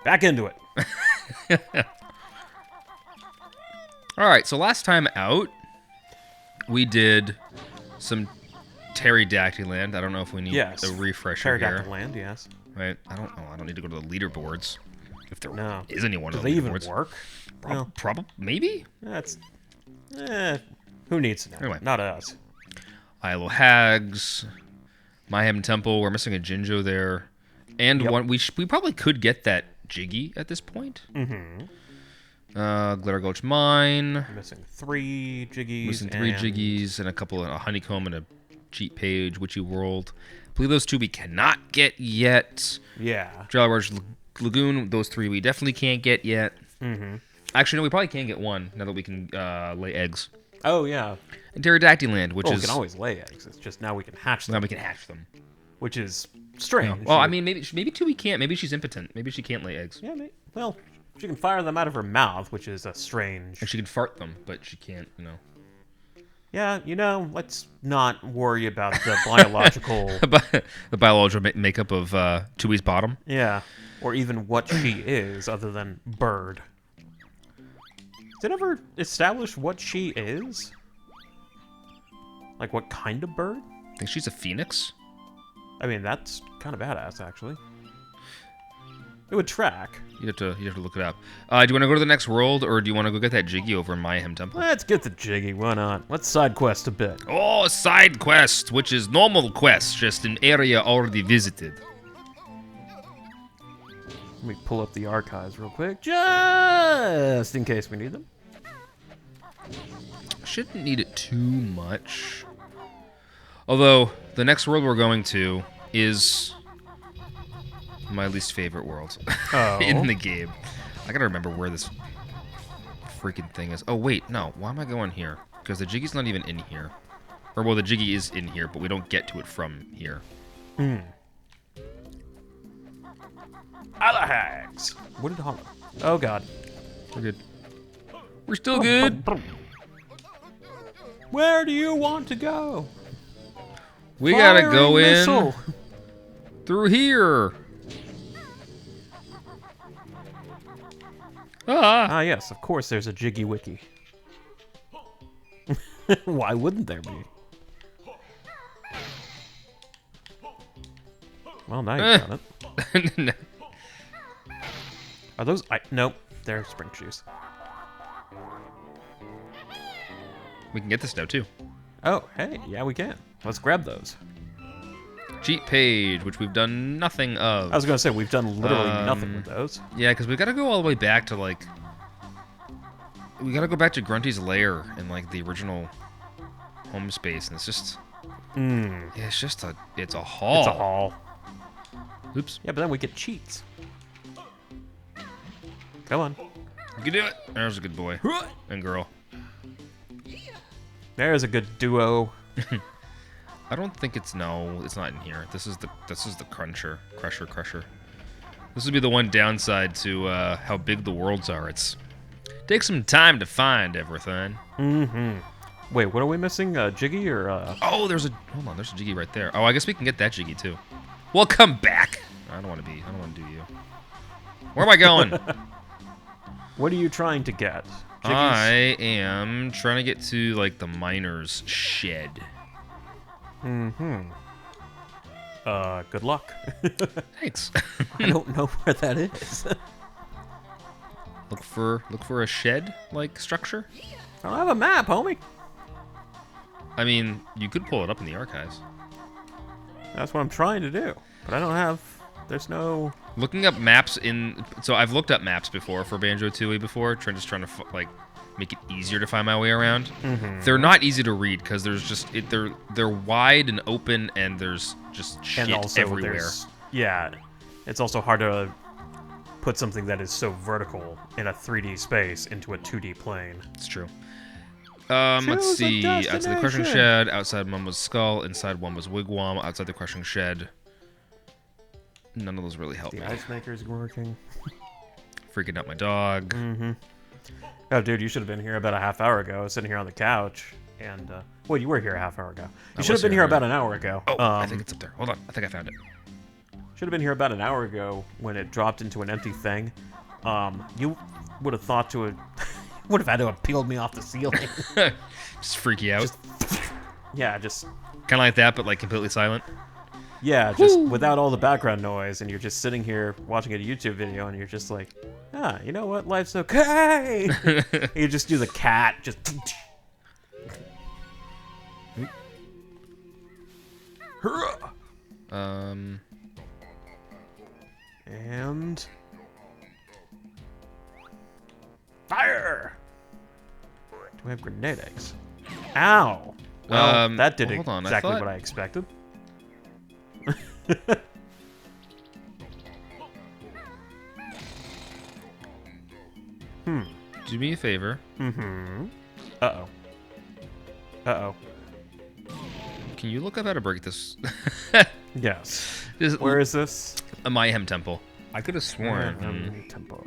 Back into it. All right, so last time out, we did some Pterodactyl Land. I don't know if we need a refresher here. Pterodactyl Land, yes. Right? I don't know. I don't need to go to the leaderboards. If there is anyone Do on they the even leaderboards. work? Probably. Maybe? That's... who needs to know? Anyway. Not us. Isle Hags. Mayhem Temple. We're missing a Jinjo there. And one we probably could get that Jiggy at this point. Mm-hmm. Glitter Gulch Mine. Missing 3 Jiggies. Missing 3 Jiggies and a Honeycomb and a Cheat Page, Witchy World. I believe those 2 we cannot get yet. Yeah. Jolly Roger Lagoon, those 3 we definitely can't get yet. Mm-hmm. Actually, no, we probably can get 1 now that we can lay eggs. Oh, yeah. And Pterodactyl Land, which is... we can always lay eggs. It's just now we can hatch them. Now we can hatch them. Which is strange. Yeah. Well, I mean, maybe Tooie can't. Maybe she's impotent. Maybe she can't lay eggs. Yeah, well, she can fire them out of her mouth, which is a strange... And she can fart them, but she can't, Yeah, let's not worry about the biological... the biological makeup of Tooie's bottom. Yeah, or even what she is, other than bird. Is it ever established what she is? Like, what kind of bird? I think she's a phoenix. I mean, that's kind of badass, actually. It would track. You have to look it up. Do you want to go to the next world, or do you want to go get that Jiggy over in Mayhem Temple? Let's get the Jiggy. Why not? Let's side quest a bit. Oh, side quest, which is normal quest, just an area already visited. Let me pull up the archives real quick, just in case we need them. Shouldn't need it too much. Although, the next world we're going to is my least favorite world in the game. I gotta remember where this freaking thing is. Oh, wait, no. Why am I going here? Because the Jiggy's not even in here. Or, well, the Jiggy is in here, but we don't get to it from here. Hags. What did Hollow? Oh, God. We're good. We're still good. Where do you want to go? We gotta go missile. in through here. Ah, yes, of course there's a Jiggy Wiki. Why wouldn't there be? Well, now you got it. No. Are those... nope, they're spring shoes. We can get this now, too. Oh, hey, yeah, we can. Let's grab those. Cheat page, which we've done nothing of. I was going to say, we've done literally nothing with those. Yeah, because we got to go all the way back to, like... We got to go back to Grunty's lair in, like, the original home space, and it's just... Yeah, it's just a... It's a haul. It's a haul. Oops. Yeah, but then we get cheats. Come on. You can do it. There's a good boy. And girl. There's a good duo. I don't think it's... No, it's not in here. This is the Crusher. This would be the one downside to how big the worlds are. It's... Takes some time to find everything. Wait, what are we missing? Jiggy or... Oh, there's a... Hold on, there's a Jiggy right there. Oh, I guess we can get that Jiggy, too. Well, come back. I don't want to do you. Where am I going? What are you trying to get? Jiggies? I am trying to get to, like, the miner's shed. Good luck. Thanks. I don't know where that is. Look for a shed-like structure? I don't have a map, homie. I mean, you could pull it up in the archives. That's what I'm trying to do. But I don't have... There's no... Looking up maps in... So I've looked up maps before for Banjo Tooie before, trying to, like, make it easier to find my way around. They're not easy to read, because there's just... They're wide and open, and there's just shit everywhere. Yeah. It's also hard to put something that is so vertical in a 3D space into a 2D plane. It's true. Let's see. Outside the crushing shed, outside Mama's skull, inside Wamba's wigwam, outside the crushing shed. None of those really help me. The ice maker's working. Freaking out my dog. Oh, dude, you should have been here about a half hour ago. I was sitting here on the couch, and well, you were here a half hour ago. You should have been here about an hour ago. Oh, I think it's up there. Hold on, I think I found it. Should have been here about an hour ago when it dropped into an empty thing. You would have thought to have... would have had to have peeled me off the ceiling. Just freak you out. Just... Kind of like that, but like completely silent. Yeah, just without all the background noise, and you're just sitting here watching a YouTube video, and you're just like, you know what? Life's okay. You just do the cat, just... And... Fire! Do we have grenade eggs? Ow! Well, that did hold on, exactly what I expected. Do me a favor. Uh-oh. Uh-oh. Can you look up how to break this? Yes. Just Where is this? a Mayhem Temple. I could have sworn. Temple.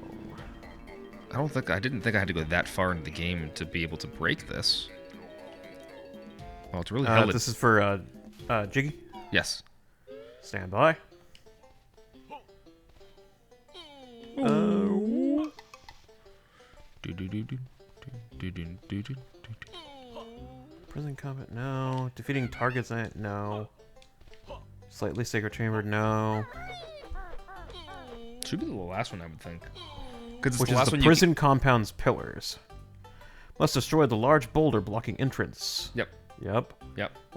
I didn't think I had to go that far into the game to be able to break this. Well, it's really held. This is for Jiggy. Yes. Stand by. Prison combat, no. Defeating targets, no. Slightly sacred chamber, no. Should be the last one, I would think. Because Which is the prison compound's pillars. Must destroy the large boulder blocking entrance. Yep. Yep.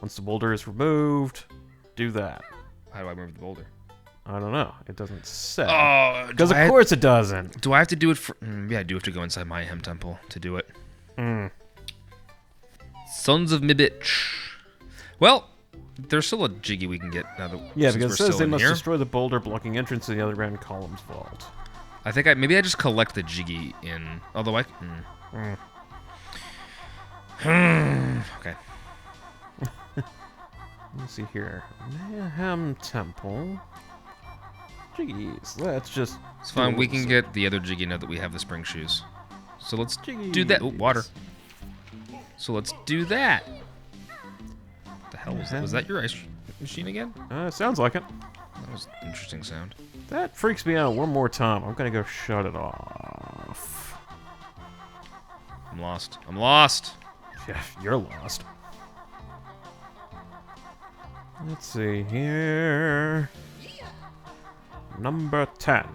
Once the boulder is removed, do that. How do I remove the boulder? I don't know. It doesn't say. Oh, because of course it doesn't. Do I have to do it for... yeah, I do have to go inside Mayhem Temple to do it. Sons of me bitch. Well, there's still a Jiggy we can get now that because it says they must destroy the boulder blocking entrance to the underground columns vault. I think maybe I just collect the Jiggy in... Although I... Okay. Let's see here. Mayhem Temple. Jiggies. Let's just... It's fine. We can get the other Jiggy now that we have the spring shoes. So let's do that. Ooh, water. So let's do that. What the hell was that? Was that your ice machine again? Sounds like it. That was an interesting sound. That freaks me out one more time. I'm gonna go shut it off. I'm lost. I'm lost. Yeah, you're lost. Let's see here. Number 10.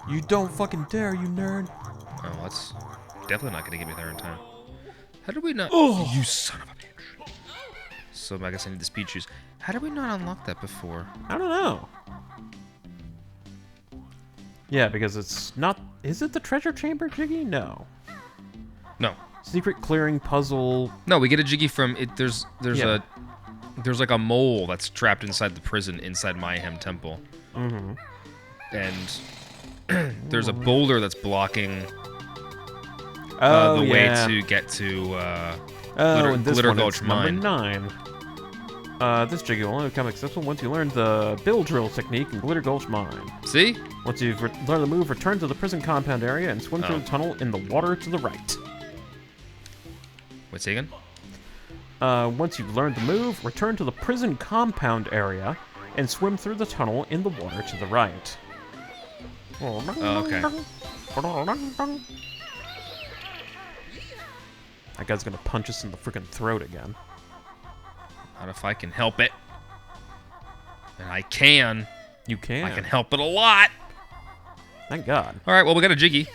You don't fucking dare, you nerd. Oh, that's definitely not gonna get me there in time. How did we not? Oh, you son of a bitch! So I guess I need the speed shoes. How did we not unlock that before? I don't know. Yeah, because it's not... Is it the treasure chamber, Jiggy? No. No. Secret clearing puzzle... No, we get a Jiggy from... There's like a mole that's trapped inside the prison inside Mayhem Temple. Mm-hmm. And there's a boulder that's blocking the way to get to Glitter Gulch Mine. Number 9. This Jiggy will only become accessible once you learn the bill drill technique in Glitter Gulch Mine. See? Once you've learned the move, return to the prison compound area and swim through the tunnel in the water to the right. Wait, say again? Once you've learned the move, return to the prison compound area and swim through the tunnel in the water to the right. Oh, okay. That guy's gonna punch us in the freaking throat again. Not if I can help it. And I can. You can. I can help it a lot. Thank God. All right, well, we got a Jiggy.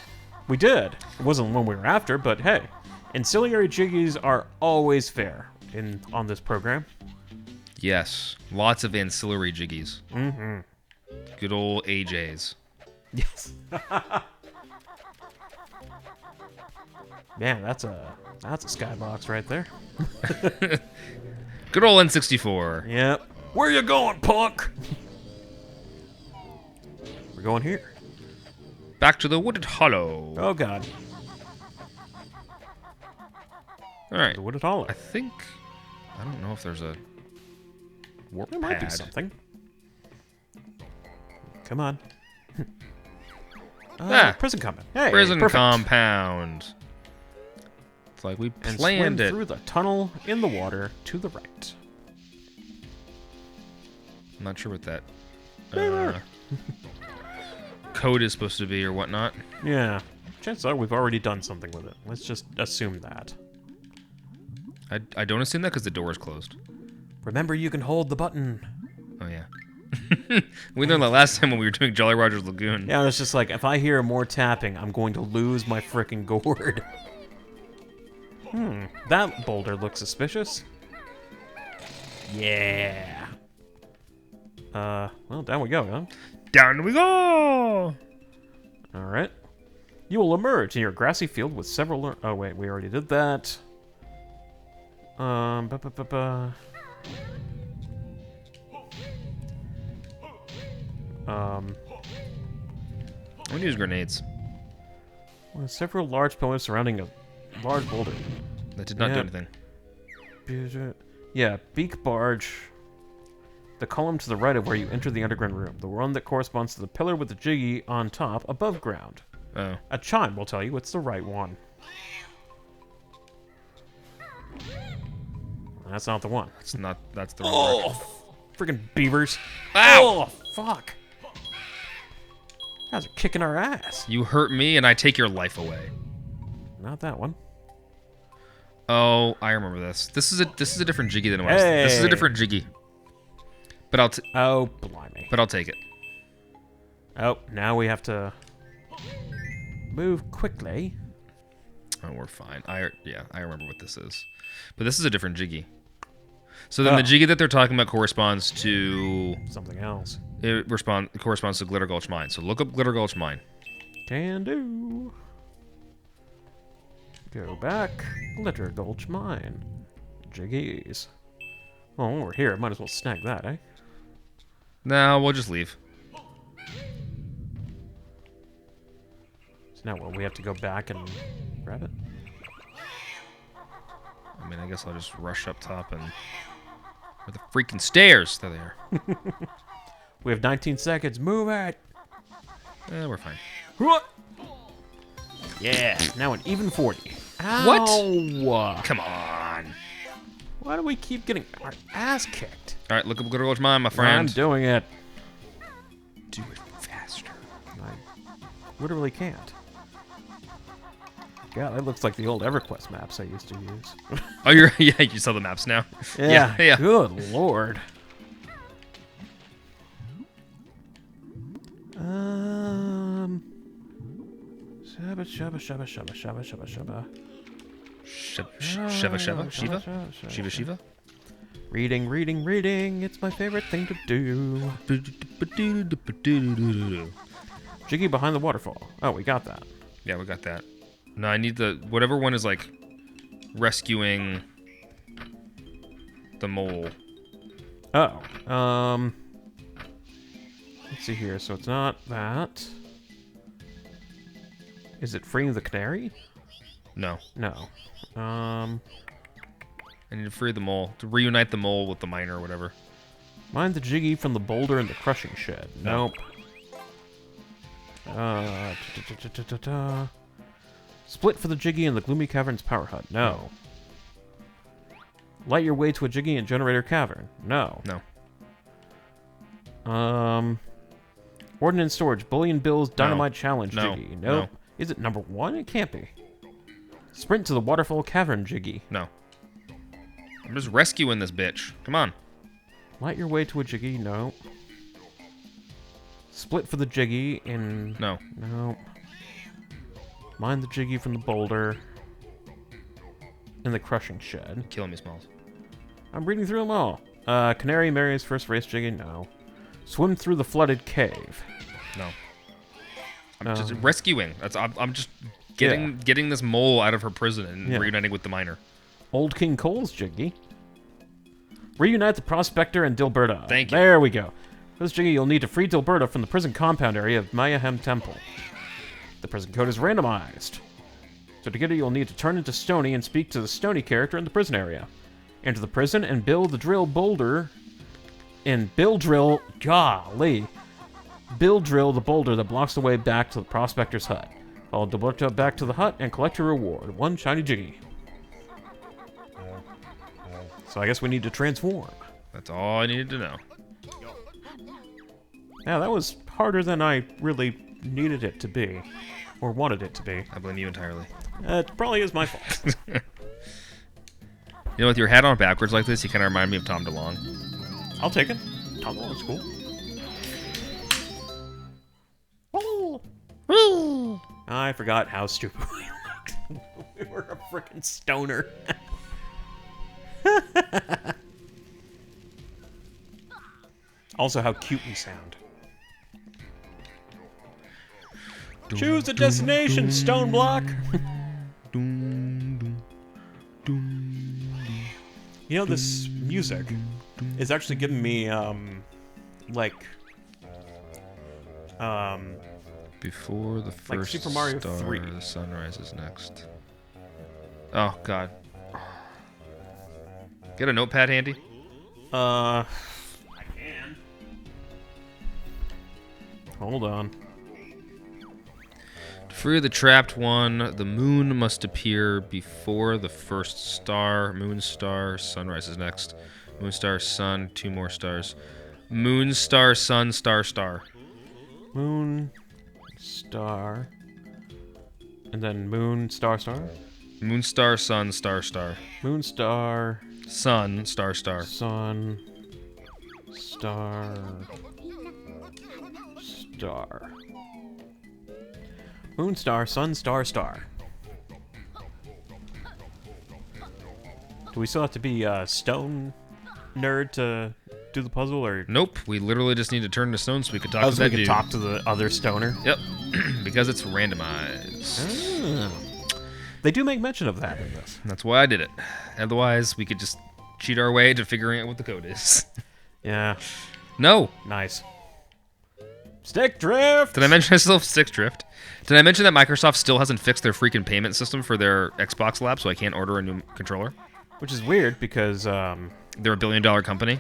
We did. It wasn't one we were after, but hey. Ancillary Jiggies are always fair on this program. Yes. Lots of ancillary Jiggies. Mm-hmm. Good old AJs. Yes. Man, that's a skybox right there. Good old N64. Yep. Where you going, punk? We're going here. Back to the Wooded Hollow. Oh, God. All right. The wooded hollow. I don't know if there's a warp There might be pad. something. Come on. Prison compound. Hey, Prison perfect. compound. It's like we And planned swim it. through the tunnel in the water to the right. I'm not sure what that There. code is supposed to be or whatnot. Yeah. Chances are we've already done something with it. Let's just assume that. I don't assume that because the door is closed. Remember, you can hold the button. Oh, yeah. We learned that last time when we were doing Jolly Roger's Lagoon. Yeah, it's just like, if I hear more tapping, I'm going to lose my frickin' gourd. That boulder looks suspicious. Yeah. Well, down we go, huh? Down we go! Alright. You will emerge in your grassy field with several... Oh, wait, we already did that. I'm gonna use grenades. With several large pillars surrounding a large boulder. That did not do anything. Yeah, beak barge. The column to the right of where you enter the underground room. The one that corresponds to the pillar with the jiggy on top above ground. Oh. A chime will tell you it's the right one. That's not the one. It's not. That's the wrong direction. Freaking beavers. Ow! Oh, fuck. Guys are kicking our ass. You hurt me and I take your life away. Not that one. Oh, I remember this. This is a different jiggy than it was. Hey. This is a different jiggy. But Oh, blimey. I'll take it. Oh, now we have to move quickly. Oh, we're fine. I remember what this is. But this is a different jiggy. So then the jiggy that they're talking about corresponds to Something else. it corresponds to Glitter Gulch Mine. So look up Glitter Gulch Mine. Can do. Go back. Glitter Gulch Mine. Jiggies. Oh, we're here. Might as well snag that, eh? No, we'll just leave. So now what? We have to go back and grab it? I mean, I guess I'll just rush up top and... Where the freaking stairs? There they are. We have 19 seconds. Move it! We're fine. Yeah, now an even 40. What? Ow! Come on. Why do we keep getting our ass kicked? All right, look up Glitter Gulch Mine, my friend. I'm doing it. Do it faster. I literally can't. God, that looks like the old EverQuest maps I used to use. Oh, you saw the maps now. Yeah. Good lord. Shabba. Shiva? Reading. It's my favorite thing to do. Jiggy behind the waterfall. Oh, we got that. Yeah, we got that. No, I need the... Whatever one is, like, rescuing the mole. Oh. Let's see here. So it's not that. Is it freeing the canary? No. No. I need to free the mole. To reunite the mole with the miner or whatever. Mine the jiggy from the boulder in the crushing shed. No. Nope. Split for the jiggy in the gloomy caverns power hut. No. Light your way to a jiggy in generator cavern. No. No. Ordnance storage. Bullion bills. Dynamite challenge. No. Jiggy. No. Nope. Is it number 1? It can't be. Sprint to the waterfall cavern jiggy. No. I'm just rescuing this bitch. Come on. Light your way to a jiggy. No. Split for the jiggy in... No. No. Mine the jiggy from the boulder in the crushing shed. Killing me, Smalls. I'm reading through them all. Canary Mary's first race jiggy. No. Swim through the flooded cave. No. I'm just rescuing. I'm just getting this mole out of her prison and reuniting with the miner. Old King Cole's jiggy. Reunite the Prospector and Dilberta. Thank you. There we go. For this jiggy, you'll need to free Dilberta from the prison compound area of Mayahem Temple. The prison code is randomized. So to get it, you'll need to turn into Stony and speak to the Stony character in the prison area. Enter the prison and build the drill boulder. Golly. Build drill the boulder that blocks the way back to the prospector's hut. Follow the boulder back to the hut and collect your reward. 1 shiny jiggy. So I guess we need to transform. That's all I needed to know. Yeah, that was harder than I really needed it to be. Or wanted it to be. I blame you entirely. It probably is my fault. You know, with your hat on backwards like this, you kind of remind me of Tom DeLonge. I'll take it. Tom DeLonge's cool. I forgot how stupid we looked. We were a frickin' stoner. Also, how cute we sound. Choose a destination, stone block. You know, this music is actually giving me, Before the first like Super Mario star, 3. The sun rises next. Oh, God. Get a notepad handy? I can. Hold on. To free the trapped one, the moon must appear before the first star. Moon star, sun rises next. Moon star, sun, 2 more stars. Moon star, sun, star, star. Moon, star, and then moon, star, star? Moon star, sun, star, star. Moon, star, Sun, star, star. sun, star, star. Moon, star, sun, star, star. Do we still have to be a stone nerd to do the puzzle, or? Nope, we literally just need to turn to stone so we can talk to So that we can dude. talk to the other stoner? Yep, because it's randomized. Oh. They do make mention of that in this. That's why I did it. Otherwise, we could just cheat our way to figuring out what the code is. Yeah. No. Nice. Stick drift! Did I mention I still have Stick Drift? Did I mention that Microsoft still hasn't fixed their freaking payment system for their Xbox Lab, so I can't order a new controller? Which is weird because, They're a $1 billion company.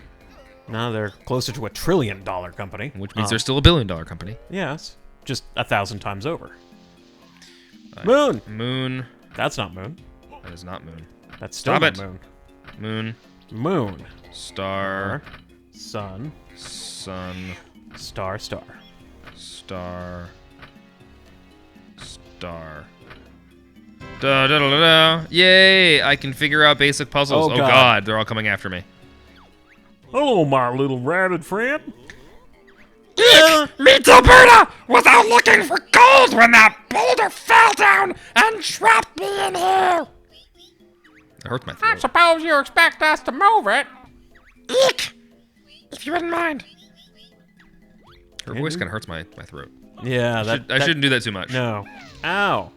now they're closer to $1 trillion company. Which means they're still a $1 billion company. Yes. Just 1,000 times over. Moon! Moon. That's not moon. That is not moon. That's still Stop not it. moon. Moon. Moon. Star. Sun. Sun. Star, star. Star. Star. Da, da, da, da, da. Yay! I can figure out basic puzzles. Oh, Oh God. God, they're all coming after me. Hello, my little ratted friend. Meet Alberta without looking for gold when that boulder fell down and trapped me in here. That hurts my I throat. suppose you expect us to move it. Eek! If you wouldn't mind. Her voice kind of hurts my throat. Yeah, I shouldn't do that too much. No. Ow.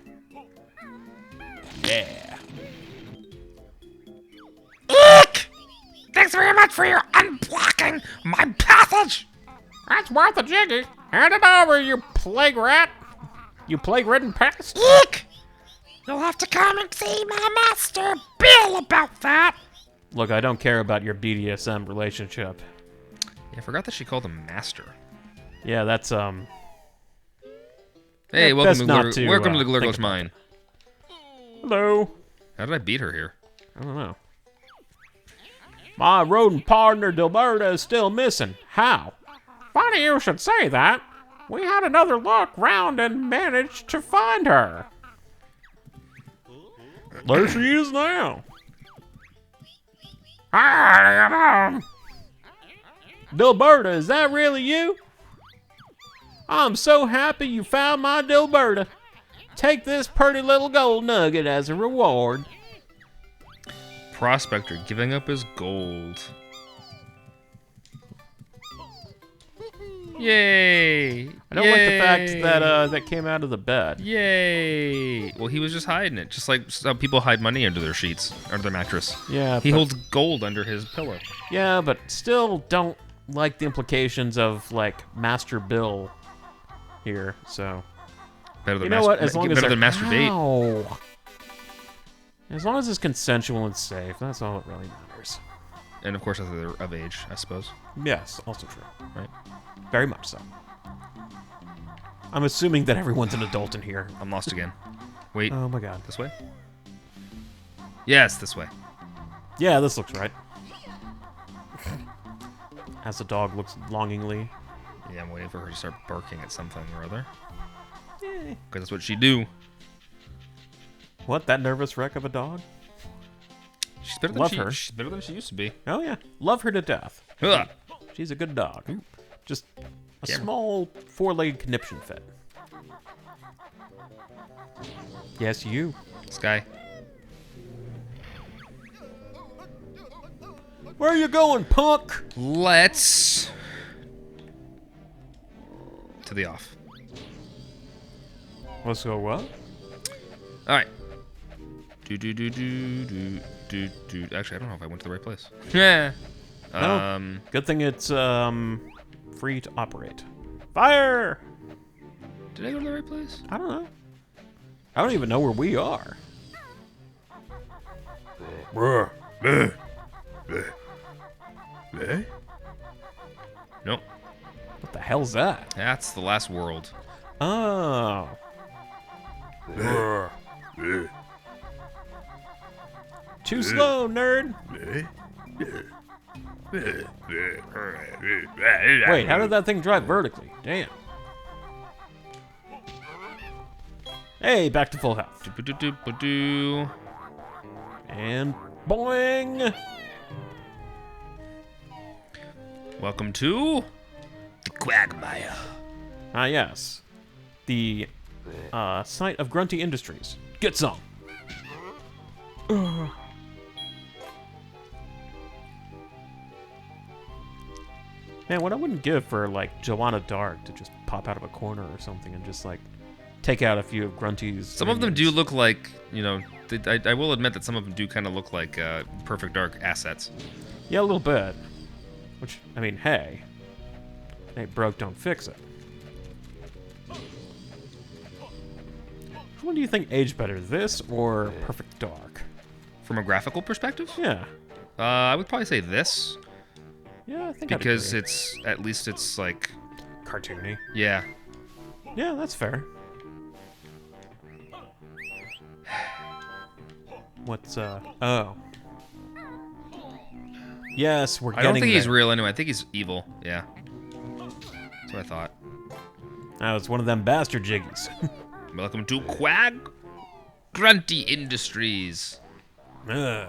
Yeah. Eek! Thanks very much for your unblocking my passage. That's worth a jiggy. Hand it over, you plague rat. You plague-ridden pest. Eek! You'll have to come and see my master Bill about that. Look, I don't care about your BDSM relationship. Yeah, I forgot that she called him Master. Yeah, that's, Hey, Yeah, welcome best to not to, welcome to think Glurgle's about Mine. hello. How did I beat her here? I don't know. My rodent partner, Dilberta, is still missing. How? Funny you should say that. We had another look round and managed to find her. There she is now. Dilberta, is that really you? I'm so happy you found my Dilberta. Take this pretty little gold nugget as a reward. Prospector giving up his gold. Yay! I don't like the fact that that came out of the bed. Yay! Well, he was just hiding it, just like some people hide money under their sheets, under their mattress. Yeah, He but, holds gold under his pillow. yeah, but still don't like the implications of like Master Bill here. So Better than you know what? As long as better they're than Master Bait. Ow. As long as it's consensual and safe, that's all that really matters. And of course, if they're of age, I suppose. Yes, also true. Right? Very much so. I'm assuming that everyone's an adult in here. I'm lost again. Wait. Oh my god. This way? Yes, this way. Yeah, this looks right. As the dog looks longingly. Yeah, I'm waiting for her to start barking at something or other. Eh. Because that's what she do. What, that nervous wreck of a dog? She's better than Love her. She's better than she used to be. Oh yeah, love her to death. Ugh. She's a good dog. Just a Camera. small four-legged conniption fit. Yes, you. Sky. Where are you going, punk? Let's to the off. Let's go what? All right. Do. Actually, I don't know if I went to the right place. Yeah. No. Good thing it's free to operate. Fire! Did I go to the right place? I don't know. I don't even know where we are. Nope. What the hell's that? That's the last world. Oh. Too slow, nerd. Wait, how did that thing drive vertically? Damn. Hey, back to full health. Do-do-do-do-do. And boing! Welcome to the Quagmire. Ah, yes. The site of Grunty Industries. Get some. Man, what I wouldn't give for, like, Joanna Dark to just pop out of a corner or something and just, like, take out a few of Grunty's Some of them do minions. look like, you know, I will admit that some of them do kind of look like Perfect Dark assets. Yeah, a little bit. Which, I mean, hey. Ain't broke, don't fix it. Which one do you think aged better, this or Perfect Dark? From a graphical perspective, Yeah. I would probably say this Yeah, I think I'd because agree. it's at least it's like, Cartoony. yeah. Yeah, that's fair. What's, oh. Yes, we're I getting don't think he's there. real anyway. I think he's evil. Yeah. That's what I thought. Oh, it's one of them bastard jiggies. Welcome to Grunty Industries. Ugh.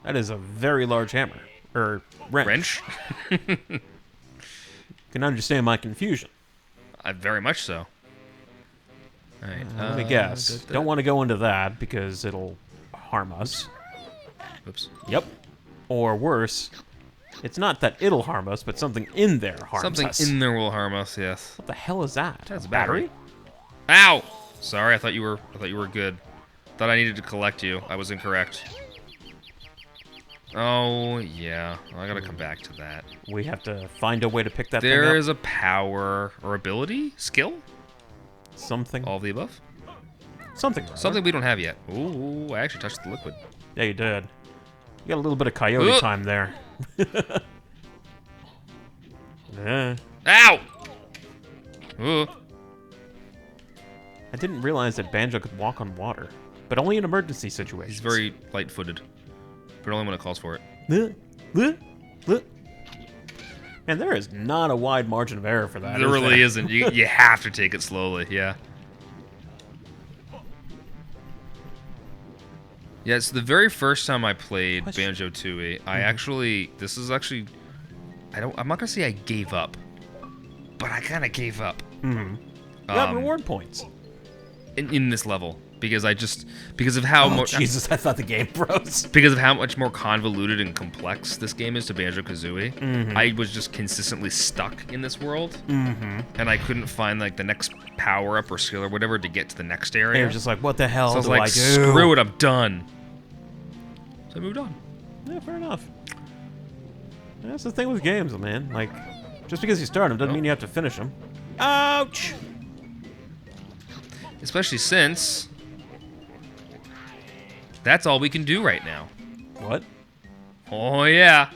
That is a very large hammer. Or wrench. Wrench? Can understand my confusion. Very much so. All right. Let me guess. Don't want to go into that because it'll harm us. Oops. Yep. Or worse, it's not that it'll harm us, but something in there harms Something us. in there will harm us. Yes. What the hell is that? That's A a battery. Ow! Sorry, I thought you were good. Thought I needed to collect you. I was incorrect. Oh yeah, well, I gotta come back to that. We have to find a way to pick that thing There up. is a power or ability, skill, Something. all of the above. Something. Rather. Something we don't have yet. Ooh, I actually touched the liquid. Yeah, you did. You got a little bit of coyote time there. Yeah. Ow! Ooh. I didn't realize that Banjo could walk on water, but only in emergency situations. He's very light-footed, but only when it calls for it. And there is not a wide margin of error for that. There really isn't. You have to take it slowly. Yeah. Yeah, it's the very first time I played Banjo Tooie. I'm not gonna say I gave up, but I kind of gave up. You got reward points. In this level because of how Oh, much Jesus, I thought the game froze. because of how much more convoluted and complex this game is to Banjo-Kazooie. I was just consistently stuck in this world, and I couldn't find like the next power up or skill or whatever to get to the next area. You're just like, what the hell so I was do like, I do? screw it, I'm done. So I moved on. Yeah, fair enough. That's the thing with games, man. Like, just because you start them doesn't mean you have to finish them. Ouch! Especially since That's all we can do right now. What? Oh, yeah.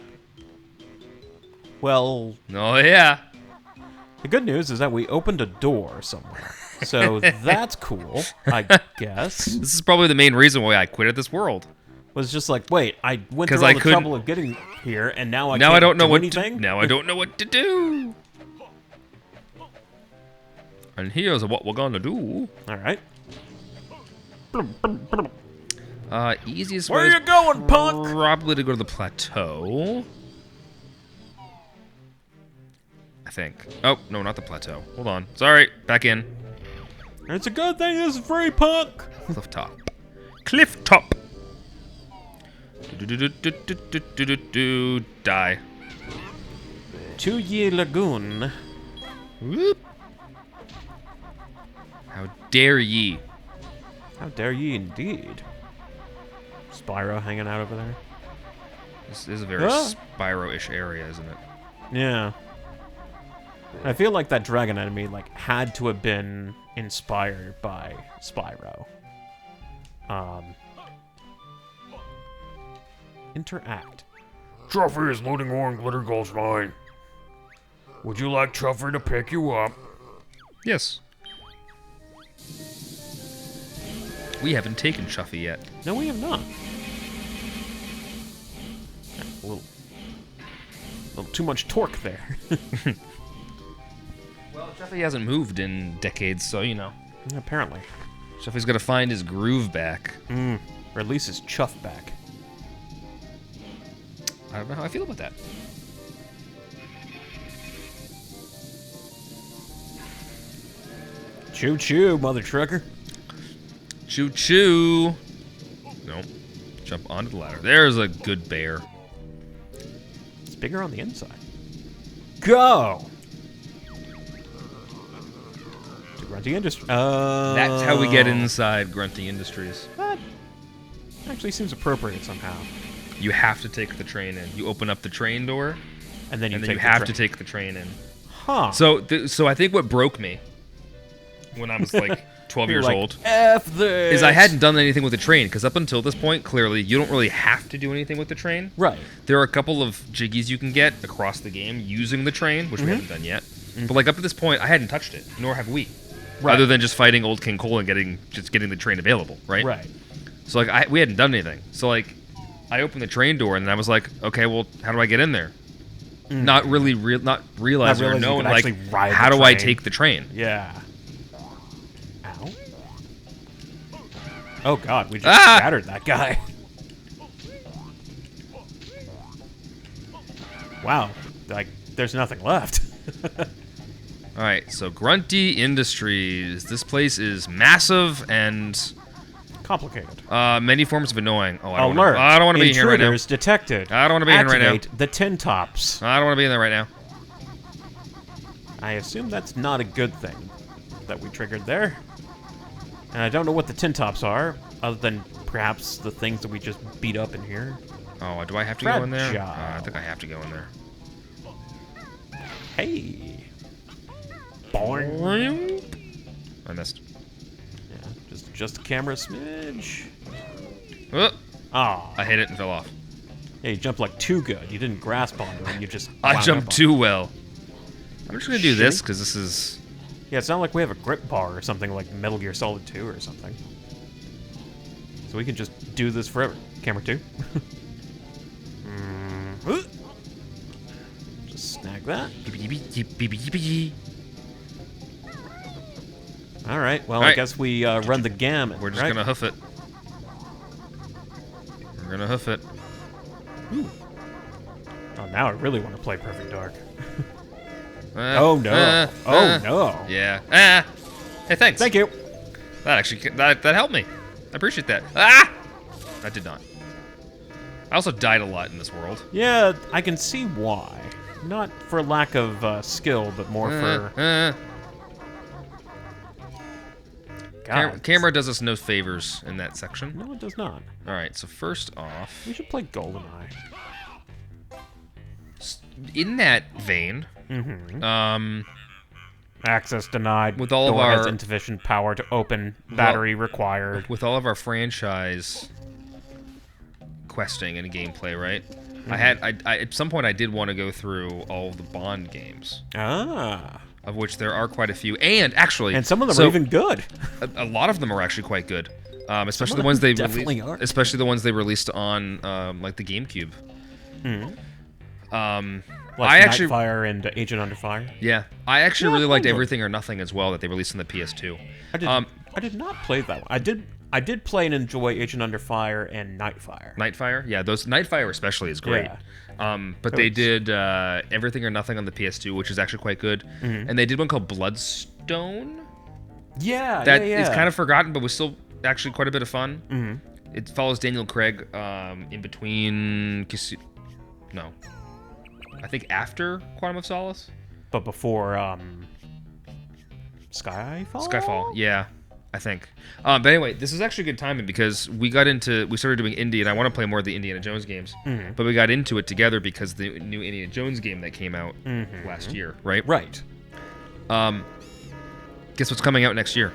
Well, Oh, yeah. the good news is that we opened a door somewhere. So that's cool, I guess. This is probably the main reason why I quit at this world. Was just like, wait, I went 'Cause through all I the couldn't- trouble of getting here, and now I Now can't I don't know do what anything? now I don't know what to do. And here's what we're gonna do. All right. Easiest Where way is you going, punk? probably to go to the plateau. I think. Oh, no, not the plateau. Hold on. Sorry. Back in. It's a good thing this is free, punk. Cliff top. Cliff top. Die. Tooie Lagoon. Whoop. How dare ye? How dare ye indeed. Spyro hanging out over there. This is a very Spyro-ish area, isn't it? Yeah. I feel like that dragon enemy had to have been inspired by Spyro. Interact. Truffy is loading on Glitter Gulch Line. Would you like Truffy to pick you up? Yes. We haven't taken Chuffy yet. No, we have not. A little too much torque there. Well, Chuffy hasn't moved in decades, so you know. Apparently. Chuffy's got to find his groove back. Or at least his chuff back. I don't know how I feel about that. Choo choo, mother trucker. Choo choo. Nope. Jump onto the ladder. There's a good bear. It's bigger on the inside. Go! To Grunty Industries. That's how we get inside Grunty Industries. That actually seems appropriate somehow. You have to take the train in. You open up the train door, And then you, and then take you have the to train. take the train in. Huh. So I think what broke me when I was like 12 You're years like, old F this! is I hadn't done anything with the train, because up until this point, clearly, you don't really have to do anything with the train. Right. There are a couple of jiggies you can get across the game using the train, which we haven't done yet. But like up to this point, I hadn't touched it, nor have we. Right. Other than just fighting Old King Cole and getting the train available, right? Right. So like we hadn't done anything. So like I opened the train door and then I was like, okay, well, how do I get in there? Not realizing Not or realizing you knowing could like actually ride how the do I train. take the train? Yeah. Ow. Oh god, we just Ah! shattered that guy. Wow. Like, there's nothing left. All right, so Grunty Industries. This place is massive and Complicated. many forms of annoying. Oh, I don't Alert. want to be here right now. Intruders detected. I don't wanna be in right now. Activate the tin tops. I don't want to be in there right now. I assume that's not a good thing that we triggered there. And I don't know what the tin tops are, other than perhaps the things that we just beat up in here. Oh, do I have to go in there? Fragile. I think I have to go in there. Hey. Boing. I missed. Yeah, just a camera smidge. Oh, Ah, I hit it and fell off. yeah, you jumped like too good. You didn't grasp onto it. You just. I wound jumped up on too well. I'm just gonna do this Shitty. because this is. it. Yeah, it's not like we have a grip bar or something like Metal Gear Solid 2 or something. So we can just do this forever. Camera 2. Just snag that. All right. Well, I Alright. guess we run the gamut. We're just right? gonna hoof it. We're gonna hoof it. Oh, now I really want to play Perfect Dark. Uh, Oh no! No! Yeah. Hey, thanks. Thank you. That actually that helped me. I appreciate that. Ah! That did not. I also died a lot in this world. Yeah, I can see why. Not for lack of skill, but more for. God, Camera does us no favors in that section. No, it does not. All right. So first off, We should play GoldenEye. in that vein, Access denied. With all of Door has our- insufficient power to open. Battery required. with all of our franchise questing and gameplay, right? I at some point I did want to go through all of the Bond games. Ah. Of which there are quite a few, and actually, And some of them are even good. A lot of them are actually quite good, especially the ones they definitely are. especially the ones they released on like the GameCube. Like I actually, Nightfire and Agent Under Fire. yeah, I actually really liked good. Everything or Nothing as well that they released on the PS2. I did not play that one. I did play and enjoy Agent Under Fire and Nightfire. Nightfire, yeah, those Nightfire especially is great. Yeah. But they did Everything or Nothing on the PS2, which is actually quite good, and they did one called Bloodstone. Yeah, That yeah. is kind of forgotten, but was still actually quite a bit of fun. It follows Daniel Craig in between. No, I think after Quantum of Solace. But before Skyfall. Skyfall, yeah, I think. But anyway, this is actually good timing because we started doing indie, and I want to play more of the Indiana Jones games. But we got into it together because the new Indiana Jones game that came out last year, right? Right. Guess what's coming out next year?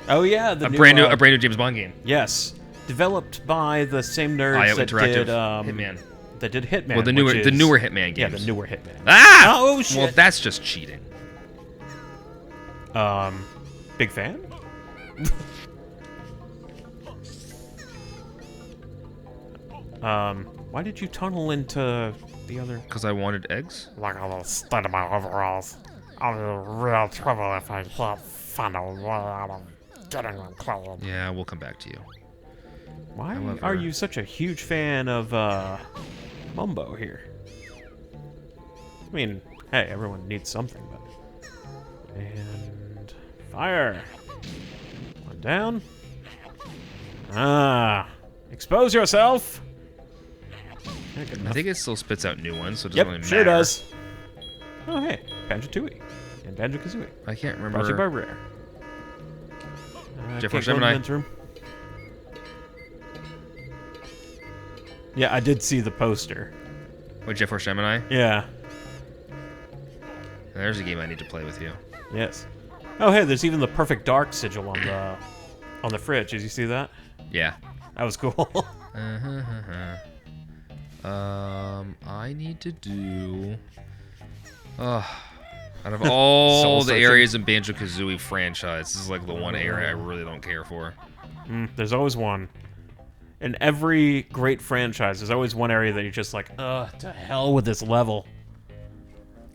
Oh yeah, A brand new James Bond game. Yes, developed by the same nerds IO that Interactive, did Hitman. That did Hitman. Well, the newer Hitman games. Yeah, the newer Hitman. Ah! Oh shit. Well, that's just cheating. Big fan. Why did you tunnel into the other? Because I wanted eggs. Like a little stud of my overalls. I'm in real trouble if I can't find a way out of getting them clean. Yeah, we'll come back to you. Why However- are you such a huge fan of Mumbo here? I mean, hey, everyone needs something, but... And... Fire! One down. Ah! Expose yourself! Yeah, good I enough. think it still spits out new ones, so it doesn't Yep, really matter. sure does. Oh, hey, Banjo Tooie and Banjo Kazooie. I can't Brought to you by remember. Rare. Jeff Can't or go in the Gemini? men's room. Yeah, I did see the poster. What, Jet Force Gemini? Yeah. There's a game I need to play with you. Yes. Oh, hey, there's even the Perfect Dark sigil on the fridge. Did you see that? Yeah. That was cool. I need to do. Out of all Soul the searching. areas in Banjo Kazooie franchise, this is like the one area I really don't care for. There's always one. In every great franchise, there's always one area that you're just like, ugh, to hell with this level.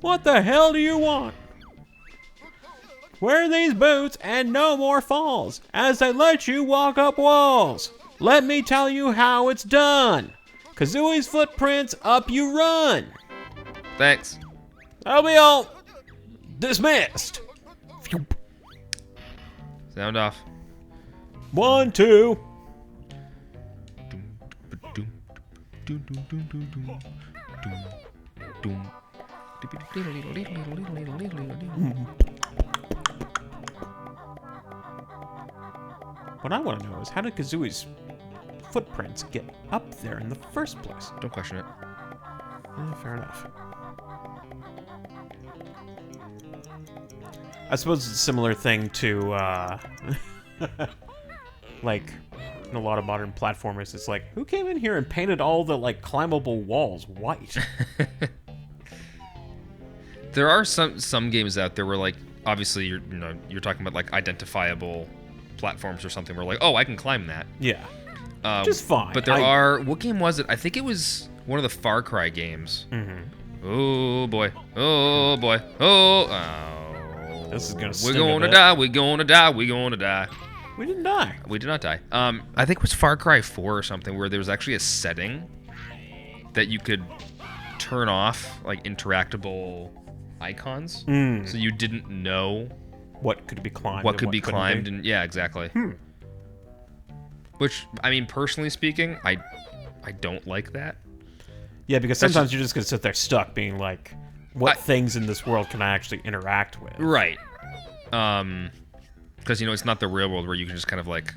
What the hell do you want? Wear these boots and no more falls, as they let you walk up walls. Let me tell you how it's done. Kazooie's footprints, up you run. Thanks. That'll be all. Dismissed. Phew. Sound off. 1, 2. What I want to know is how did Kazooie's footprints get up there in the first place? Don't question it. Fair enough. I suppose it's a similar thing to, like, in a lot of modern platformers, it's like, who came in here and painted all the, like, climbable walls white? There are some games out there where, like, obviously you're talking about like identifiable platforms or something where like, oh, I can climb that. Yeah. Just fine. But there are. What game was it? I think it was one of the Far Cry games. Oh boy. Oh boy. Oh. This is gonna We're sting a gonna bit. die. We're gonna die. We're gonna die. We didn't die. We did not die. I think it was Far Cry 4 or something where there was actually a setting that you could turn off like interactable icons, so you didn't know What could be climbed? what and could be couldn't climbed, and yeah, exactly. Which, I mean, personally speaking, I don't like that. Yeah, because That's sometimes you're just gonna sit there stuck, being like, what things in this world can I actually interact with? Right. Because it's not the real world where you can just kind of like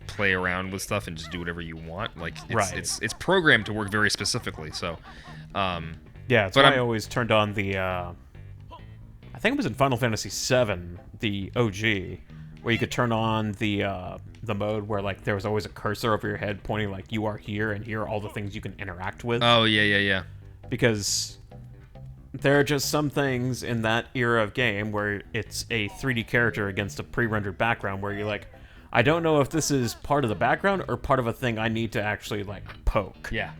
play around with stuff and just do whatever you want. Like, it's programmed to work very specifically. So, Yeah, that's But why I I'm- always turned on the, I think it was in Final Fantasy VII, the OG, where you could turn on the mode where like there was always a cursor over your head pointing like you are here, and here are all the things you can interact with. Oh yeah. Because there are just some things in that era of game where it's a 3D character against a pre-rendered background where you're like, I don't know if this is part of the background or part of a thing I need to actually like poke. Yeah.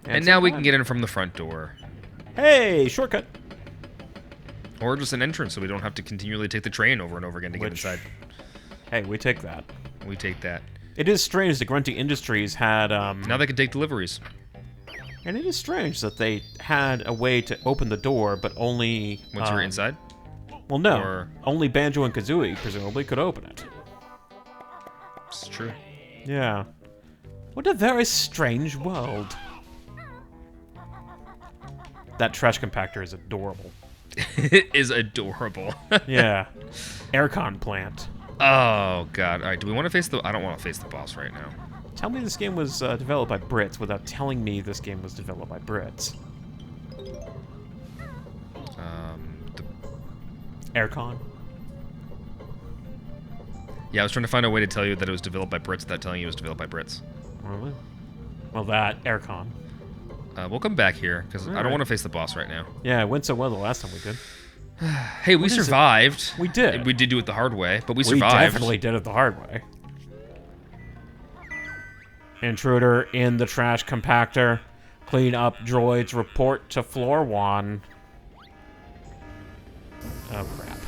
And now we can get in from the front door. Hey, shortcut. Or just an entrance so we don't have to continually take the train over and over again to get inside. Hey, we take that. We take that. It is strange that Grunty Industries had... now they can take deliveries. And it is strange that they had a way to open the door, but only... Once you're inside? Well, no. Or... Only Banjo and Kazooie, presumably, could open it. It's true. Yeah. What a very strange world. That trash compactor is adorable. It is adorable. Yeah. Aircon plant. Oh, God. All right, do we want to face the... I don't want to face the boss right now. Tell me this game was developed by Brits without telling me this game was developed by Brits. Aircon. Yeah, I was trying to find a way to tell you that it was developed by Brits without telling you it was developed by Brits. Really? Well, that, Aircon. We'll come back here, because I don't want to face the boss right now. Yeah, it went so well the last time we did. Hey, we survived. We did. We did do it the hard way, but we survived. We definitely did it the hard way. Intruder in the trash compactor. Clean up droids. Report to floor 1. Oh, crap.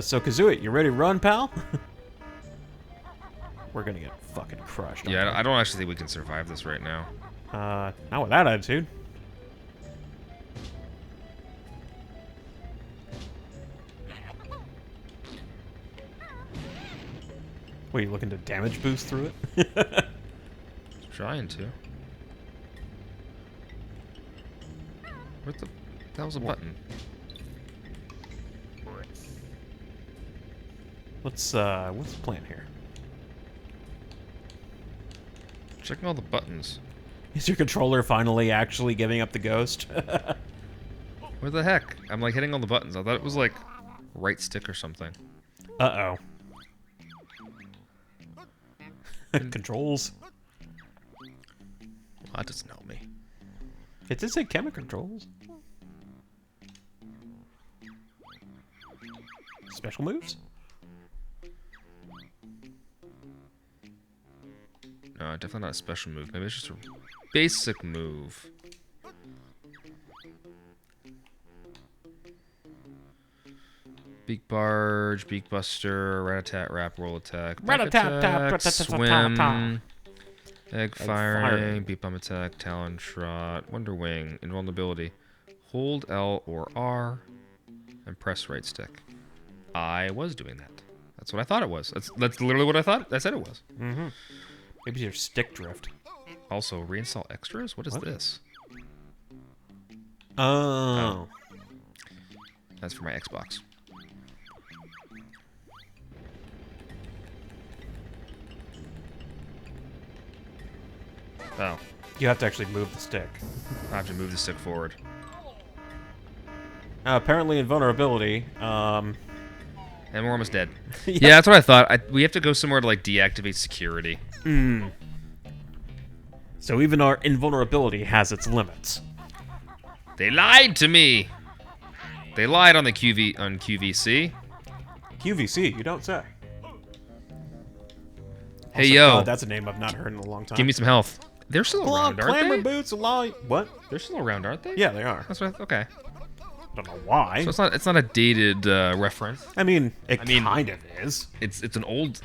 So Kazooie, you ready to run, pal? We're gonna get fucking crushed. Yeah, I don't actually think we can survive this right now. Not with that attitude. What, are you looking to damage boost through it? Trying to. What the... That was a button. What's the plan here? Checking all the buttons. Is your controller finally actually giving up the ghost? What the heck? I'm like hitting all the buttons. I thought it was like right stick or something. Uh-oh. Controls. Well, that doesn't help me. It did say camera controls. Special moves? No, definitely not a special move. Maybe it's just a basic move. Beak barge, beak buster, rat-a-tat, rap, roll attack, Rat-a-tat-tat, swim, egg firing, beat bomb attack, talon trot, wonder wing, invulnerability. Hold L or R and press right stick. I was doing that. That's what I thought it was. That's literally what I thought. I said it was. Mm-hmm. Maybe your stick drift. Also, reinstall extras? What is this? Oh. That's for my Xbox. Oh. You have to actually move the stick. I have to move the stick forward. Apparently invulnerability. And we're almost dead. Yeah, that's what I thought. We have to go somewhere to, like, deactivate security. Hmm. So even our invulnerability has its limits. They lied to me! They lied on the QVC. QVC, you don't say. Hey, Also, yo. God, that's a name I've not heard in a long time. Give me some health. They're still around, aren't Clamor they? boots, what? They're still around, aren't they? Yeah, they are. That's what okay. Don't know why. So it's not a dated reference. I mean, kind of is. It's an old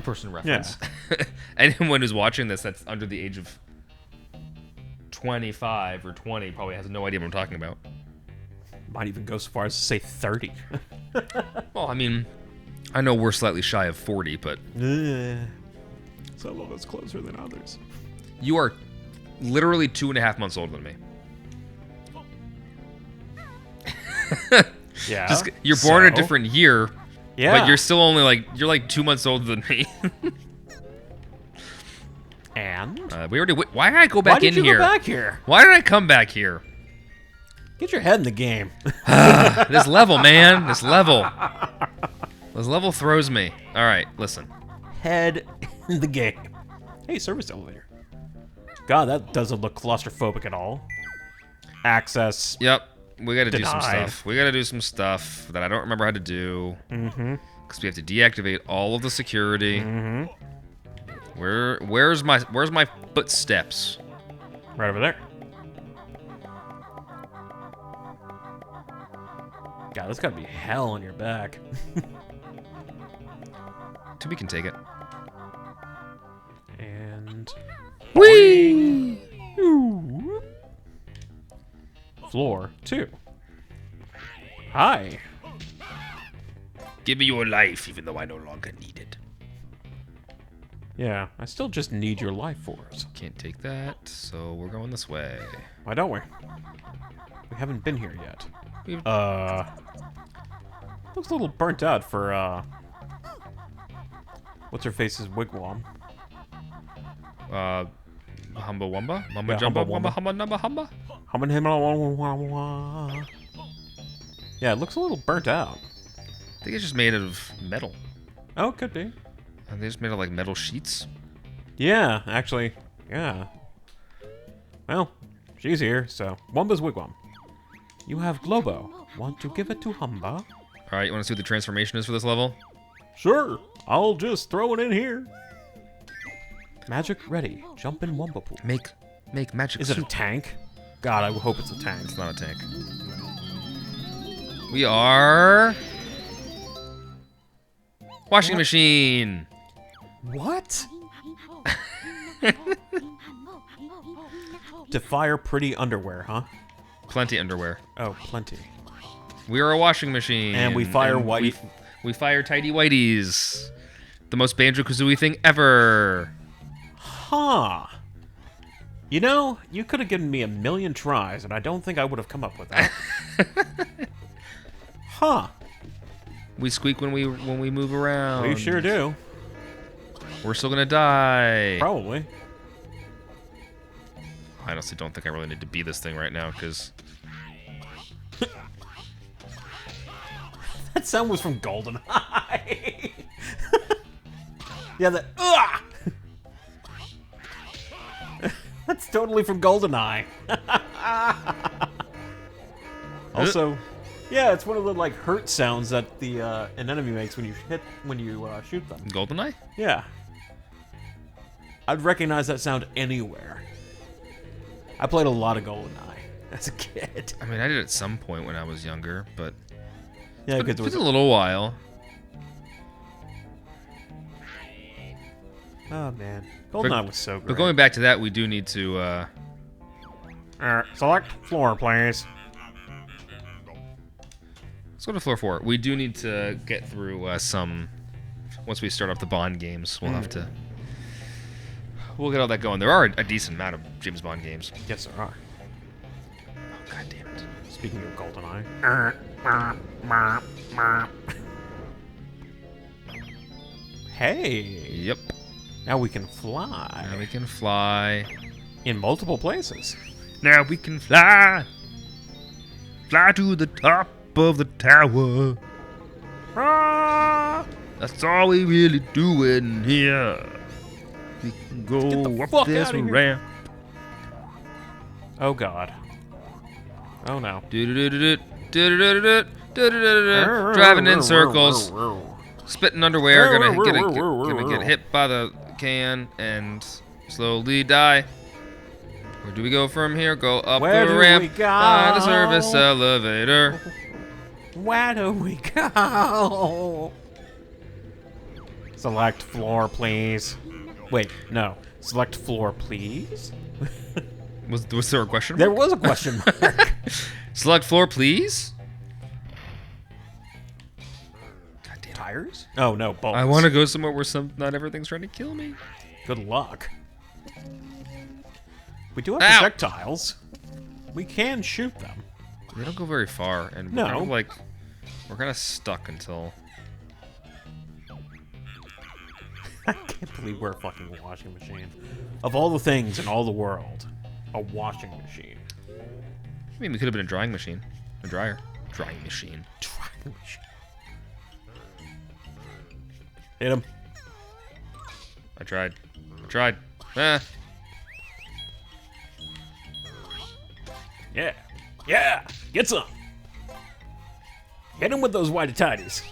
person reference. Yeah. Anyone who's watching this that's under the age of 25 or 20 probably has no idea what I'm talking about. Might even go so far as to say 30. Well, I mean, I know we're slightly shy of 40, but some of us closer than others. You are literally 2.5 months older than me. Yeah. You're born in a different year. Yeah. But you're still only you're like 2 months older than me. And we already. Why did I go back in here? Why did you go back here? Why did I come back here? Get your head in the game. This level, man. This level. This level throws me. All right, listen. Head in the game. Hey, service elevator. God, that doesn't look claustrophobic at all. Access. Yep. We got to do some Denied. stuff. We got to do some stuff that I don't remember how to do. Mm-hmm. Because we have to deactivate all of the security. Mm-hmm. Where's my footsteps? Right over there. God, that's gotta be hell on your back. We can take it. And Whee! floor 2. Hi. Give me your life, even though I no longer need it. Yeah, I still just need your life force. Can't take that, so we're going this way. Why don't we? We haven't been here yet. We've- Looks a little burnt out for, what's her face's wigwam? Humba Wumba? Mumba Yeah, Jumba Humba Wumba Wumba. Humba Humba? Yeah, it looks a little burnt out. I think it's just made of metal. Oh, it could be. And they just made of like metal sheets. Yeah, actually, yeah. Well, she's here, so Wumba's wigwam. You have Globo. Want to give it to Humba? Alright, you want to see what the transformation is for this level? Sure, I'll just throw it in here. Magic ready. Jump in Wumba pool. Make magic Is it a soup. tank? God, I hope it's a tank. It's not a tank. We are... Washing machine! What? To fire pretty underwear, huh? Plenty underwear. Oh, plenty. We are a washing machine. And we fire white. We fire tidy whiteys. The most Banjo-Kazooie thing ever. Huh. You know, you could have given me a million tries, and I don't think I would have come up with that. Huh. We squeak when we move around. We sure do. We're still gonna die. Probably. I honestly don't think I really need to be this thing right now, because... That sound was from GoldenEye. Yeah, the ugh! That's totally from GoldenEye. Also, yeah, it's one of the like hurt sounds that the an enemy makes when you shoot them. GoldenEye? Yeah, I'd recognize that sound anywhere. I played a lot of GoldenEye as a kid. I mean, I did at some point when I was younger, but Yeah, it because it was was. a little while. Oh man, GoldenEye was so great. But going back to that, we do need to... Select floor, please. Let's go to floor 4. We do need to get through some... Once we start off the Bond games, we'll have to... We'll get all that going. There are a decent amount of James Bond games. Yes, there are. Oh, God damn it. Speaking of GoldenEye. Hey! Yep. Now we can fly. Now we can fly. In multiple places. Now we can fly. Fly to the top of the tower. Ah! That's all we really do in here. We can Get the go fuck up this outta here. ramp. Oh god. Oh no. Driving in circles. Spitting underwear. Gonna get hit by the can and slowly die. Where do we go from here? Go up Where the do ramp we go? by the service elevator. Where do we go? Select floor, please. Wait, no. Select floor, please? Was there a question There mark? was a question mark. Select floor, please. God damn it. Tires? Oh, no, bolts. I want to go somewhere where not everything's trying to kill me. Good luck. We do have Ow. projectiles. We can shoot them. They don't go very far, and No. we're kind of stuck until... I can't believe we're a fucking washing machine. Of all the things in all the world, a washing machine. I mean, we could have been a drying machine. A dryer. Drying machine. Hit him. I tried. Ah. Yeah. Yeah. Get some. Hit him with those whitey tighties.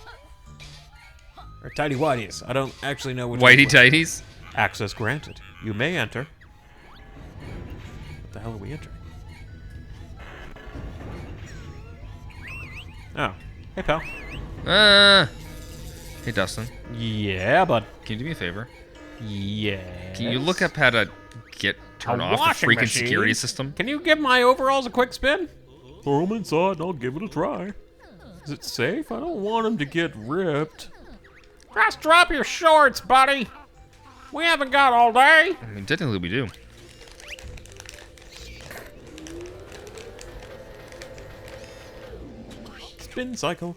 Or tidy whities. I don't actually know which. Whitey tighties? Access granted. You may enter. What the hell are we entering? Oh. Hey, pal. Hey, Dustin. Yeah, bud. Can you do me a favor? Yeah. Can you look up how to turn off the washing freaking machine? security system? Can you give my overalls a quick spin? Throw them inside and I'll give it a try. Is it safe? I don't want them to get ripped. Just drop your shorts, buddy. We haven't got all day. I mean, technically we do. Spin cycle.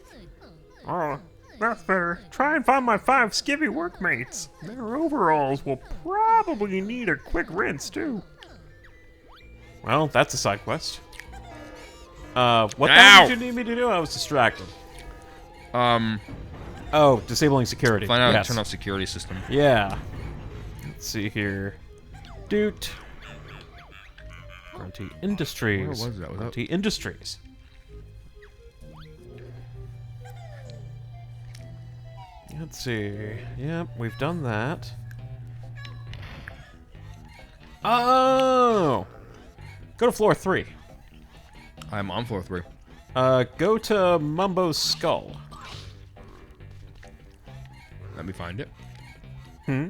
Oh, that's better. Try and find my 5 skivvy workmates. Their overalls will probably need a quick rinse, too. Well, that's a side quest. What the hell did you need me to do? I was distracted. Oh, disabling security. Find out how to turn off security system. Yeah. Let's see here. Doot. Grunty Industries. Where was that? Grunty Industries. Let's see. Yep, we've done that. Oh! Go to floor 3. I'm on floor 3. Go to Mumbo's skull. Let me find it. Hmm?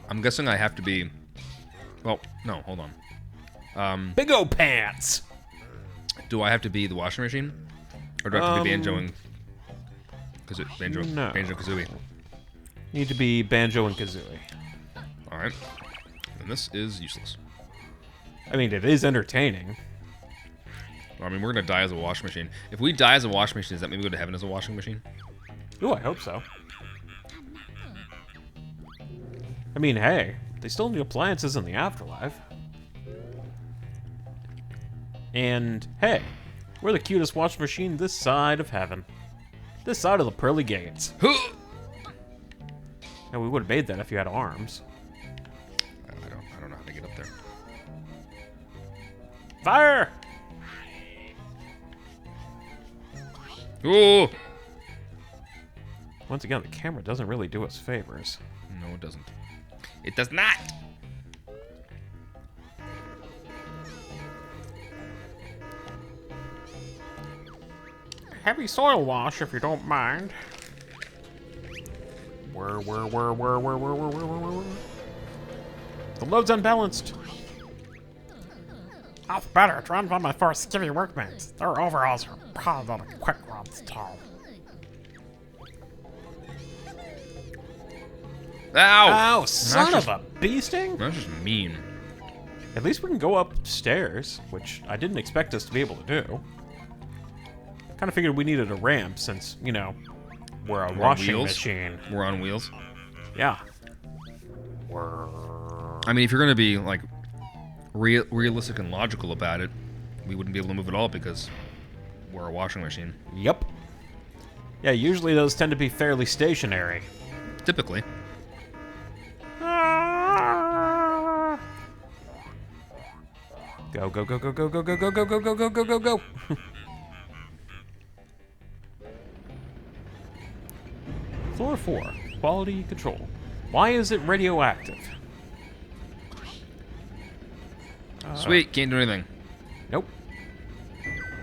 I'm guessing I have to be... Well, no, hold on. Big O Pants! Do I have to be the washing machine? Or do I have to be Banjo and... No. Banjo-Kazooie? You need to be Banjo and Kazooie. Alright. And this is useless. I mean, it is entertaining. I mean, we're gonna die as a washing machine. If we die as a washing machine, does that mean we go to heaven as a washing machine? Ooh, I hope so. I mean, hey, they still need appliances in the afterlife. And, hey, we're the cutest washing machine this side of heaven. This side of the pearly gates. Now, we would have made that if you had arms. I don't know how to get up there. Fire! Ooh! Once again, the camera doesn't really do us favors. No, it doesn't. It does not! Heavy soil wash, if you don't mind. Where? The load's unbalanced. That's better. Try and find my 4 skivvy workmates. Their overalls are probably quick ones, too. Ow! Ow, son of a bee sting! That's just mean. At least we can go upstairs, which I didn't expect us to be able to do. Kind of figured we needed a ramp since, you know, we're a washing machine. We're on wheels. Yeah. I mean, if you're gonna be like realistic and logical about it, we wouldn't be able to move at all because we're a washing machine. Yep. Yeah, usually those tend to be fairly stationary. Typically. Go, go, go, go, go, go, go, go, go, go, go, go, go, go, go. Floor 4, quality control. Why is it radioactive? Sweet, can't do anything. Nope.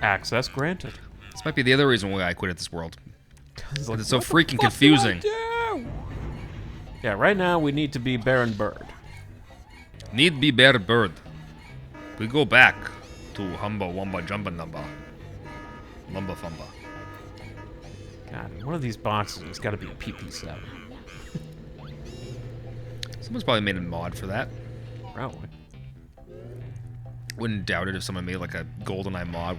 Access granted. This might be the other reason why I quit at this world. Like, It's so what the freaking fuck do I confusing. do? Yeah, right now we need to be Baron Bird. Need be better bird. We go back to Humba Wumba Jumba Numba. Lumba Fumba. God, one of these boxes has got to be a PP7. Someone's probably made a mod for that. Probably. Wouldn't doubt it if someone made like a GoldenEye mod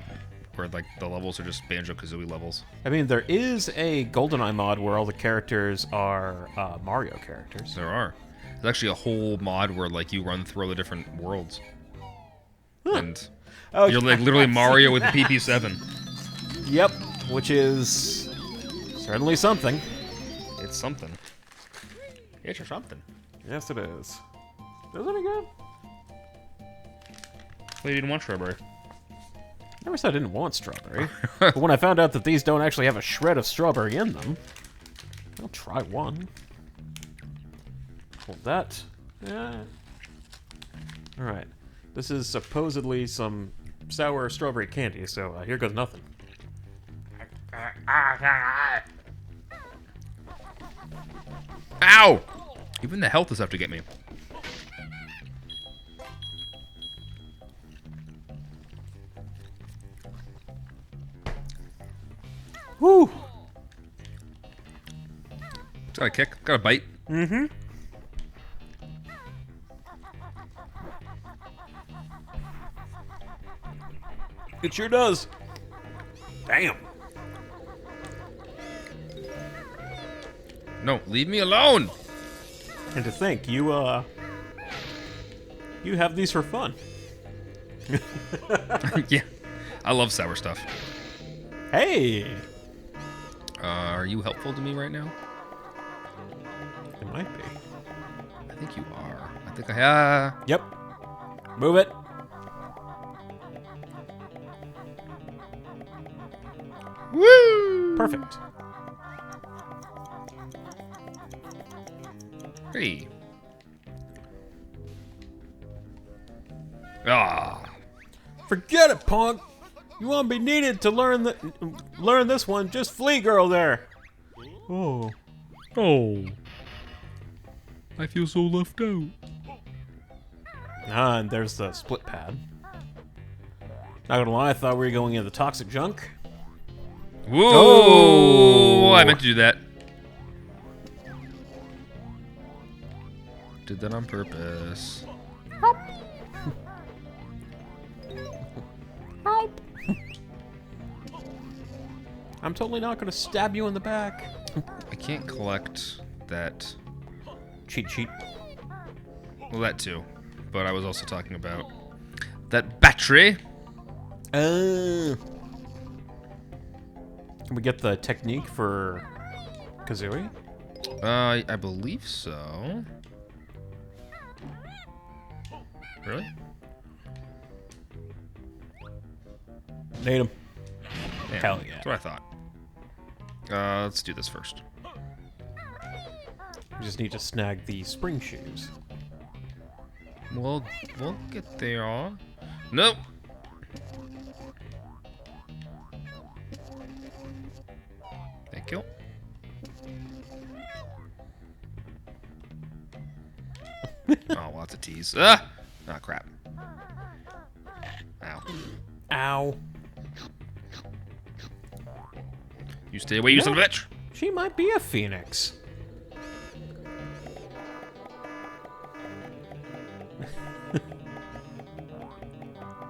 where like the levels are just Banjo-Kazooie levels. I mean, there is a GoldenEye mod where all the characters are Mario characters. There are. There's actually a whole mod where like you run through all the different worlds. Huh. And Oh, You're like literally Mario with PP7. Yep, which is certainly something. It's something. It's something. Yes, it is. Is it any good? Well, you didn't want strawberry. Never said I didn't want strawberry. But when I found out that these don't actually have a shred of strawberry in them, I'll try one. Hold that. Yeah. Alright. This is supposedly some sour strawberry candy, so here goes nothing. Ow! Even the health is have to get me. Woo! It's got a kick. Got a bite. Mm-hmm. It sure does. Damn. No, leave me alone! And to think, you have these for fun. Yeah. I love sour stuff. Hey! Are you helpful to me right now? It might be. I think you are. I think I Yep. Move it. Woo! Perfect. Hey. Ah. Forget it, punk. You won't be needed to learn this one. Just flee, girl there. Oh. Oh. I feel so left out. Ah, and there's the split pad. Not gonna lie, I thought we were going into the toxic junk. Whoa! Oh. I meant to do that. Did that on purpose. Help. Help. I'm totally not gonna stab you in the back. I can't collect that. Cheat sheet. Well, that too. But I was also talking about that battery. Can we get the technique for Kazooie? I believe so. Really? Need him. Yeah, Hell yeah. That's what I thought. Let's do this first. We just need to snag the spring shoes. We'll get there. Nope. Thank you. Oh, well, that's a tease. Ah! Ah, crap. Ow. Ow. You stay away, you son of a bitch! She might be a phoenix.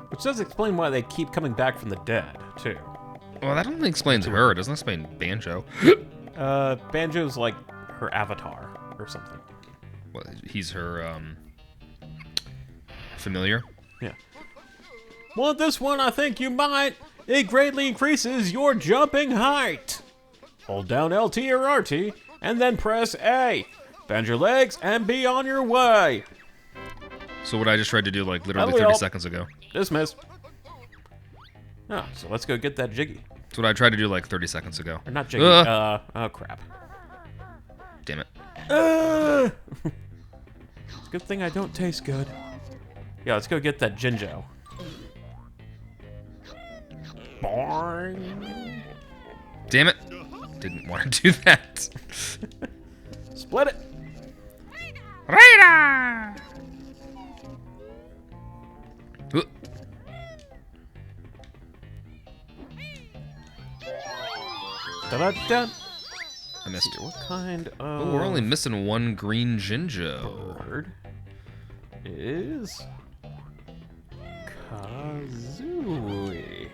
Which does explain why they keep coming back from the dead, too. Well, that only explains her. It doesn't explain Banjo. Banjo's like her avatar or something. Well, he's her, familiar? Yeah. Want this one? I think you might. It greatly increases your jumping height. Hold down LT or RT, and then press A. Bend your legs and be on your way. So what I just tried to do, like, literally That'll 30 help. seconds ago. Dismissed. Oh, so let's go get that jiggy. That's what I tried to do, like, 30 seconds ago. Or not jiggy, oh crap. Damn it. It's a good thing I don't taste good. Yeah, let's go get that Jinjo. Boing. Damn it. Didn't want to do that. Split it. Radar. Uh, Da-da-da. I missed it. What kind of Oh, we're only missing one green Jinjo. bird is Kazooie?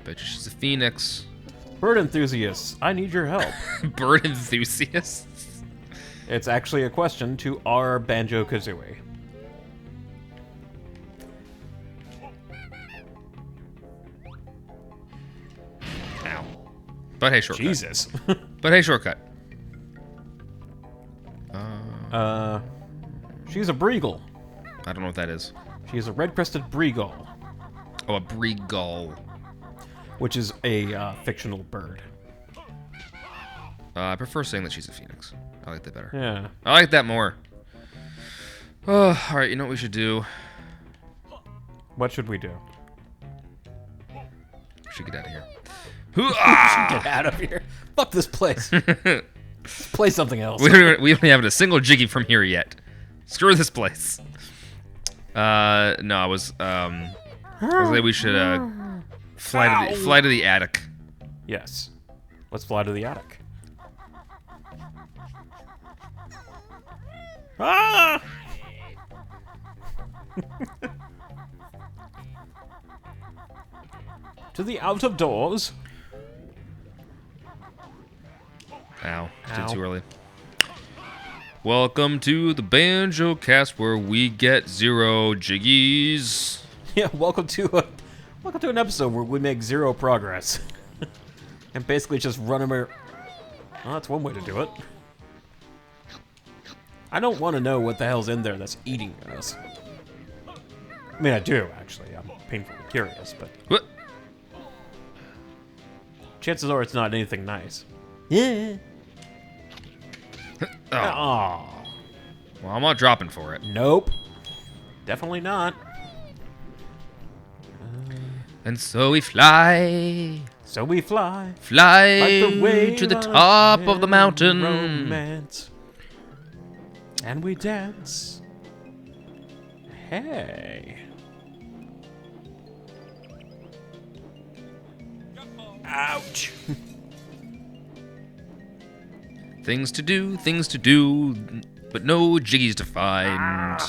Bet you she's a phoenix. Bird enthusiasts, I need your help. Bird enthusiasts. It's actually a question to our Banjo-Kazooie. But hey, shortcut. Jesus. But hey, shortcut. She's a Breagle. I don't know what that is. She's a red-crested Breagle, Oh, a Breagle. which is a fictional bird. I prefer saying that she's a phoenix. I like that better. Yeah. I like that more. Oh, all right. You know what we should do? What should we do? We should get out of here. Hoo-ah! Get out of here. Fuck this place. Let's play something else. We don't have a single jiggy from here yet. Screw this place. No, I was like we should fly to the attic. Yes. Let's fly to the attic. Ah! To the out of doors. Ow. Ow. Did too early. Welcome to the Banjocast, where we get 0 jiggies. Yeah, welcome to an episode where we make 0 progress. And basically just run them. Well, that's one way to do it. I don't want to know what the hell's in there that's eating us. I mean, I do, actually. I'm painfully curious, but What? chances are it's not anything nice. Yeah. Oh. Aw. Well, I'm not dropping for it. Nope. Definitely not. And so we fly, So we fly. fly Like the wave to the top of the mountain. Romance. And we dance. Hey. Ouch. Things to do, but no jiggies to find.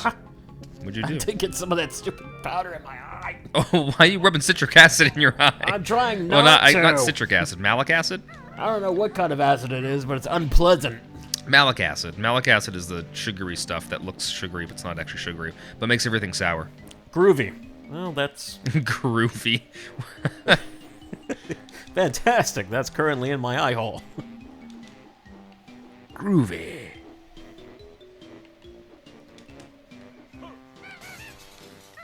What'd you I do? did get some of that stupid powder in my eye. Oh, why are you rubbing citric acid in your eye? I'm trying well, not to. not citric acid, malic acid? I don't know what kind of acid it is, but it's unpleasant. Malic acid. Malic acid is the sugary stuff that looks sugary, but it's not actually sugary, but makes everything sour. Groovy. Well, that's Groovy. fantastic. That's currently in my eye hole. Groovy.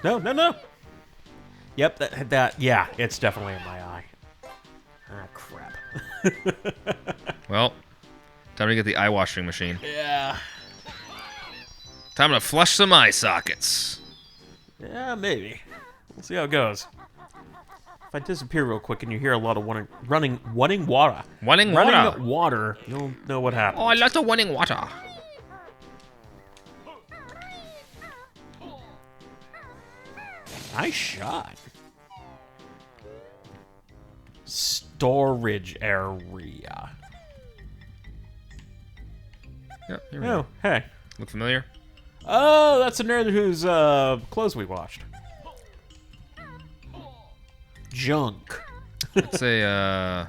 No. Yep, yeah, it's definitely in my eye. Ah, crap. Well, time to get the eye washing machine. Yeah. Time to flush some eye sockets. Yeah, maybe. We'll see how it goes. If I disappear real quick and you hear a lot of wanting water, Wanting running water. water, you'll know what happened. Oh, I love the wanting water. Nice shot. Storage area. Yep, here we Oh, go. hey. Look familiar? Oh, that's a nerd whose clothes we watched. Junk. It's a,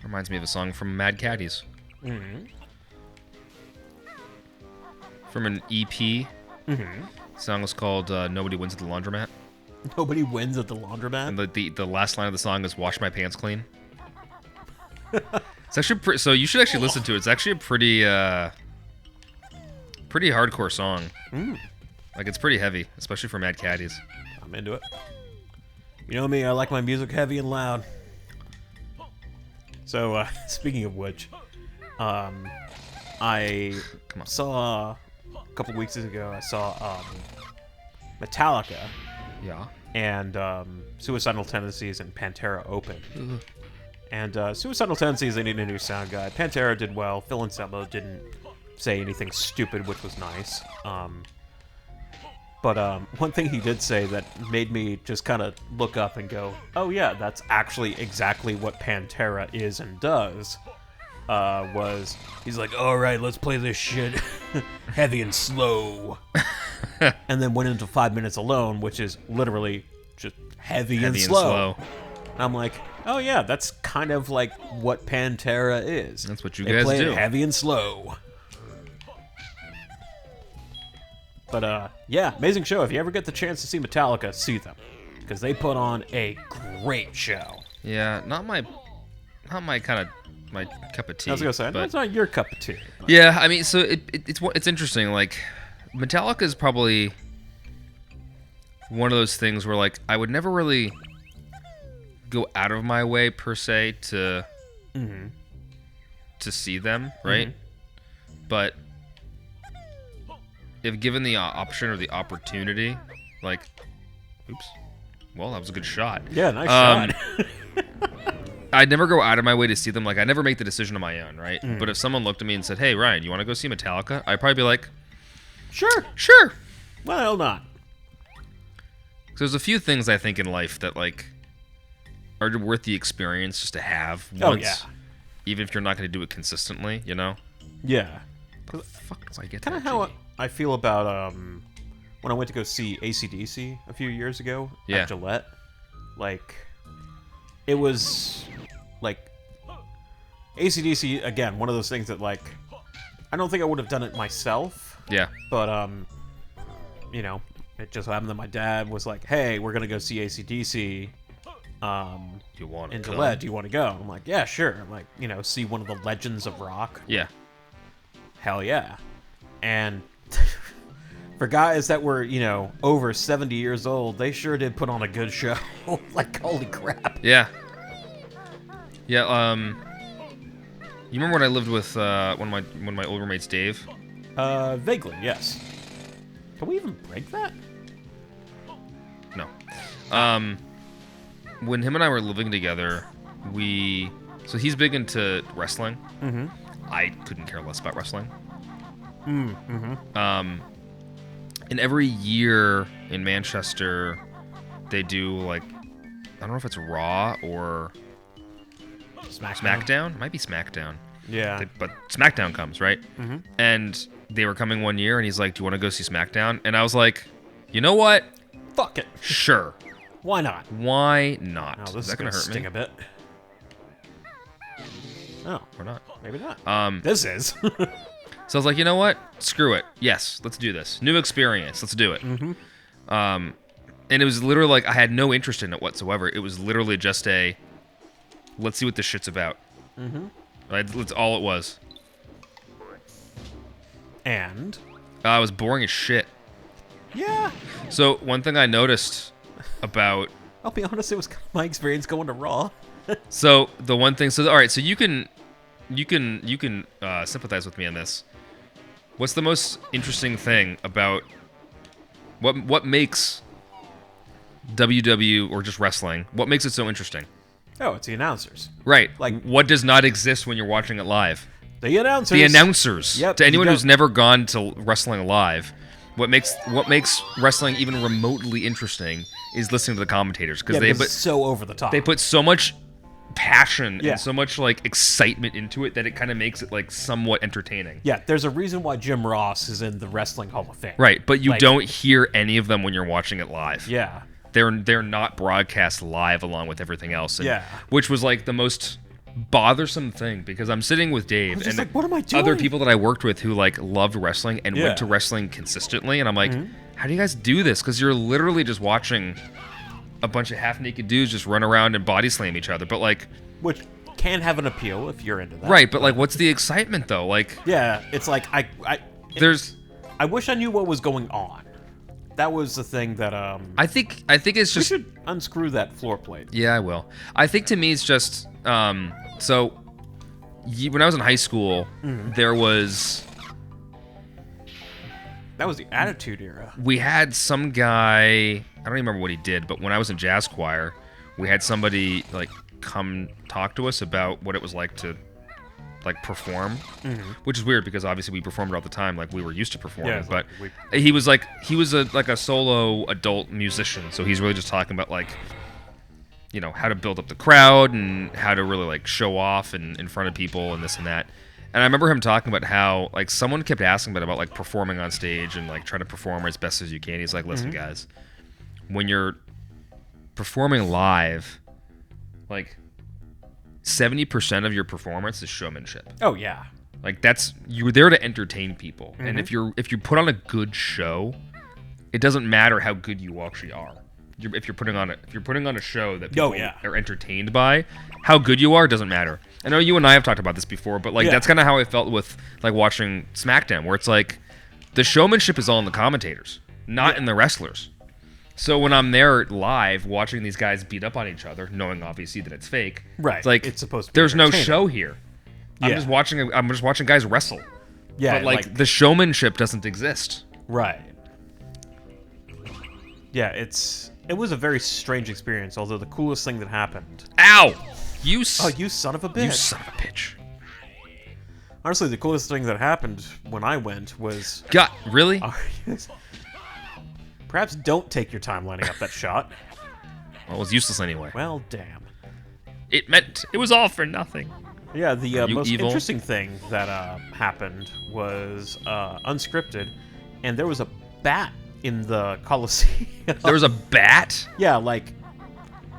reminds me of a song from Mad Caddies. Mm-hmm. From an EP. Mm-hmm. The song is called Nobody Wins at the Laundromat. Nobody wins at the laundromat. And the last line of the song is "Wash my pants clean." It's actually so you should actually listen to it. It's actually a pretty hardcore song. Like it's pretty heavy, especially for Mad Caddies. I'm into it. You know me, I like my music heavy and loud. So, speaking of which, I saw a couple weeks ago. I saw Metallica. Yeah. And Suicidal Tendencies and Pantera opened. And Suicidal Tendencies, they need a new sound guy. Pantera did well. Phil Anselmo didn't say anything stupid, which was nice. But one thing he did say that made me just kind of look up and go, oh yeah, that's actually exactly what Pantera is and does. Was he's like, all right, let's play this shit heavy and slow. And then went into 5 minutes alone, which is literally just heavy and slow. And I'm like, oh yeah, that's kind of like what Pantera is. That's what you they guys play do. It heavy and slow. But yeah, amazing show. If you ever get the chance to see Metallica, see them, because they put on a great show. Yeah, not my not my cup of tea. I was gonna say, but that's not your cup of tea. But. yeah, I mean, so it's interesting. Like, Metallica is probably one of those things where, like, I would never really go out of my way per se to see them, right? But if given the option or the opportunity, like, oops, well, that was a good shot. Yeah, nice shot. I'd never go out of my way to see them. Like, I never make the decision on my own, right? But if someone looked at me and said, "Hey, Ryan, you want to go see Metallica?" I'd probably be like, Sure. Why the hell not? So there's a few things I think in life that, like, are worth the experience just to have once. Oh, yeah. Even if you're not going to do it consistently, you know? Yeah. The fuck do I get Kind of that, how Jiggy? I feel about when I went to go see AC/DC a few years ago Yeah. at Gillette. Like, it was like AC/DC again. One of those things that, like, I don't think I would have done it myself. Yeah. But you know, it just happened that my dad was like, "Hey, we're gonna go see AC/DC." You want In to Gillette, do you want to go? I'm like, yeah, sure. I'm like, you know, see one of the legends of rock. Yeah. Hell yeah. And for guys that were, you know, over 70 years old, they sure did put on a good show. Like, holy crap. Yeah. Yeah, you remember when I lived with one of my old roommates, Dave? Vaguely, yes. Can we even break that? No. When him and I were living together, so he's big into wrestling. I couldn't care less about wrestling. And every year in Manchester, they do, like, I don't know if it's Raw or SmackDown. It might be SmackDown. Yeah. But SmackDown comes, right? And they were coming one year, and he's like, "Do you want to go see SmackDown?" And I was like, "You know what? Fuck it. Sure. Why not? Why not? Oh, this is that gonna hurt sting me? a bit. Oh, Or not? maybe not. This is. So I was like, you know what? Screw it. Yes, let's do this. New experience. Let's do it. And it was literally like I had no interest in it whatsoever. It was literally just a, let's see what this shit's about. Right? That's all it was. And? It was boring as shit. Yeah. So one thing I noticed about... I'll be honest, it was kind of my experience going to Raw. So the one thing... So, all right, so you can sympathize with me on this. What's the most interesting thing about... What makes WW or just wrestling, what makes it so interesting? Oh, it's the announcers. Right. Like, what does not exist when you're watching it live? The announcers. The announcers. Yep, To anyone you who's never gone to wrestling live, what makes wrestling even remotely interesting is listening to the commentators because it's so over the top. They put so much passion Yeah. and so much like excitement into it that it kind of makes it like somewhat entertaining. Yeah, there's a reason why Jim Ross is in the Wrestling Hall of Fame. Right, but you Like- don't hear any of them when you're watching it live. Yeah. They're not broadcast live along with everything else. And, Yeah. Which was like the most bothersome thing because I'm sitting with Dave I'm just and like, what am I doing? other people that I worked with who like loved wrestling and Yeah. went to wrestling consistently, and I'm like, how do you guys do this? Because you're literally just watching a bunch of half-naked dudes just run around and body slam each other. But like, Which can have an appeal if you're into that. right? But like, what's the excitement though? Like, Yeah, it's like I I wish I knew what was going on. That was the thing that I think it's we just should unscrew that floor plate. Yeah, I will. I think to me it's just so when I was in high school, there was That was the Attitude Era. we had some guy, I don't even remember what he did, but when I was in jazz choir, we had somebody like come talk to us about what it was like to like perform, which is weird because obviously we performed all the time, like we were used to performing. Yeah, it's but like he was a solo adult musician, so he's really just talking about like, you know, how to build up the crowd and how to really like show off in front of people and this and that. And I remember him talking about how like someone kept asking about like performing on stage and like trying to perform as best as you can. He's like, listen, guys, when you're performing live, like 70% of your performance is showmanship. Oh yeah. Like you're there to entertain people. And if you put on a good show, it doesn't matter how good you actually are. if you're putting on a show that people Oh, yeah. are entertained by, how good you are doesn't matter. I know you and I have talked about this before, but like that's kind of how I felt with like watching SmackDown, where it's like the showmanship is all in the commentators, not in the wrestlers. So when I'm there live watching these guys beat up on each other, knowing obviously that it's fake, Right. it's like It's supposed to be there's no entertaining. show here. I'm just watching guys wrestle. Yeah, But like the showmanship doesn't exist. right. Yeah, it was a very strange experience. Although the coolest thing that happened. Ow! You son of a bitch! You son of a bitch! Honestly, the coolest thing that happened when I went was. God, really? Perhaps don't take your time lining up that shot. Well, it was useless anyway. Well, damn. It was all for nothing. Yeah, the most evil? interesting thing that happened was unscripted, and there was a bat in the Coliseum. There was a bat? Yeah, like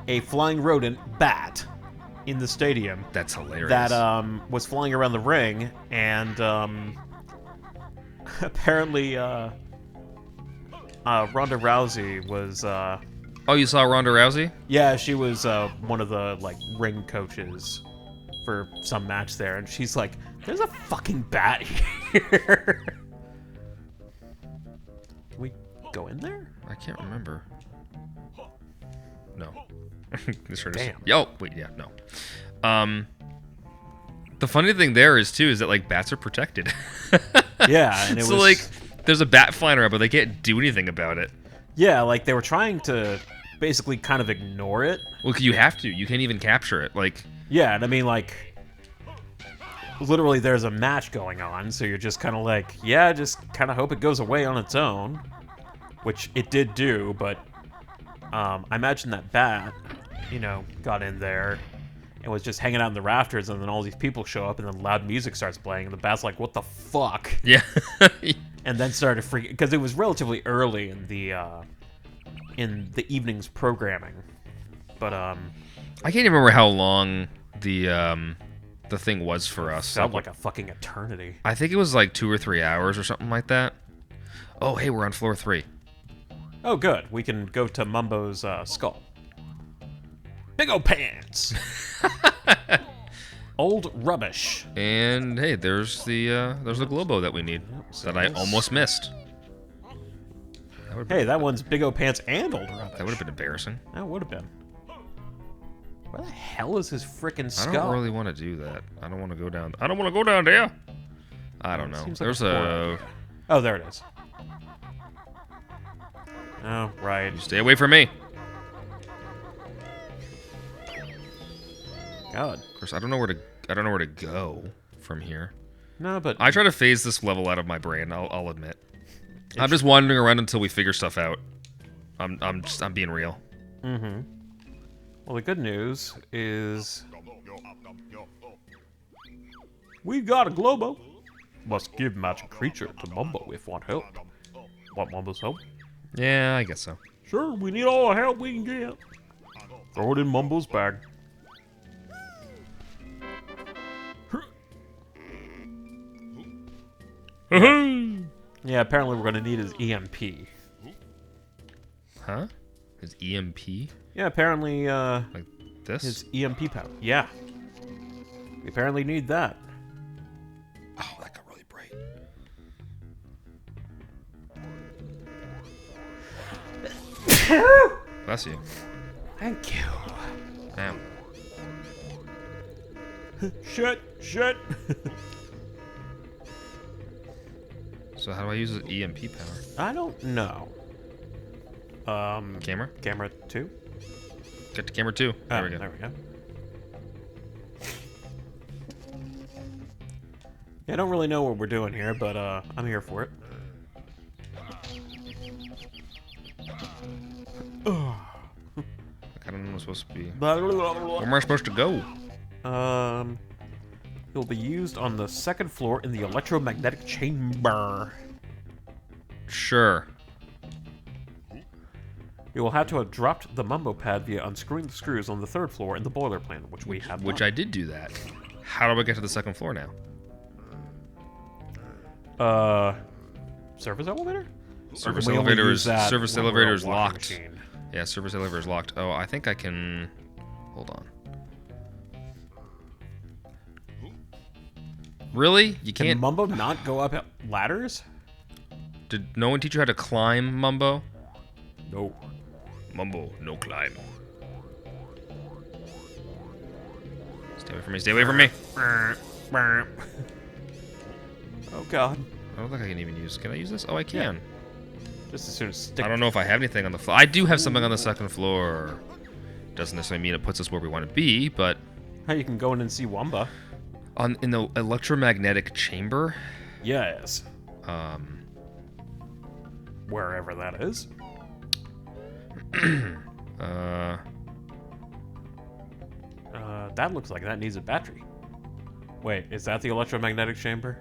a flying rodent bat in the stadium. That's hilarious. That was flying around the ring, and apparently Ronda Rousey was. Oh, you saw Ronda Rousey? Yeah, she was one of the like ring coaches for some match there, and she's like, "There's a fucking bat here." Can we go in there? I can't remember. No. Damn. Yo, wait, yeah, no. The funny thing there is too is that like bats are protected. Yeah, and it so was like there's a bat flying around, but they can't do anything about it. yeah, like they were trying to basically kind of ignore it. Well, you have to. You can't even capture it. Like, Yeah, and I mean like literally there's a match going on, so you're just kind of like, yeah, just kind of hope it goes away on its own, which it did do, but I imagine that bat, you know, got in there and was just hanging out in the rafters, and then all these people show up, and then loud music starts playing, and the bat's like, what the fuck? yeah. And then started freaking, because it was relatively early in the evening's programming. But I can't even remember how long the thing was for us. felt like a fucking eternity. I think it was like 2 or 3 hours or something like that. Oh, hey, we're on floor 3. Oh, good. We can go to Mumbo's skull. Big ol' pants. Old rubbish. And hey, there's the Globo that we need that I almost missed. Hey, that one's Big O Pants and Old Rubbish. That would have been embarrassing. That would have been. Where the hell is his frickin' I skull? don't really want to do that. I don't want to go down. I don't want to go down there. I don't know. Seems like There's a poor a. idea. Oh, there it is. Oh, right. Stay away from me. God. Of course, I don't know where to go from here. No, but I try to phase this level out of my brain. I'll admit. I'm just wandering around until we figure stuff out. I'm being real. Mm-hmm. Well, the good news is we got a Globo. Must give magic creature to Mumbo if want help. Want Mumbo's help? Yeah, I guess so. Sure, we need all the help we can get. Throw it in Mumbo's bag. Yeah, apparently we're gonna need his EMP. Huh? His EMP? Yeah, apparently Like this? his EMP power. Yeah. We apparently need that. Oh, that got really bright. Bless you. Thank you. Damn. Shit. So how do I use the EMP power? I don't know. Camera? Camera 2? Get to camera 2. There we go. There we go. Yeah, I don't really know what we're doing here, but I'm here for it. I don't know what I'm supposed to be. Where am I supposed to go? It will be used on the second floor in the electromagnetic chamber. Sure. You will have to have dropped the Mumbo pad via unscrewing the screws on the third floor in the boiler plant, which we have Which done. I did do that. How do I get to the second floor now? Service elevator? Service We only elevator use is that service when we're elevator a is washing locked. machine. Yeah, service elevator is locked. Oh, I think I can... Hold on. Really? You Can can't... Mumbo not go up ladders? Did no one teach you how to climb, Mumbo? No. Mumbo, no climb. Stay away from me, stay away from me! Oh god. I don't think I can even use... Can I use this? Oh, I can. Just as soon as stick. I don't know if I have anything on the floor. I do have something on the second floor. Doesn't necessarily mean it puts us where we want to be, but... How you can go in and see Wamba. In the electromagnetic chamber? Yes. Wherever that is. That looks like that needs a battery. Wait, is that the electromagnetic chamber?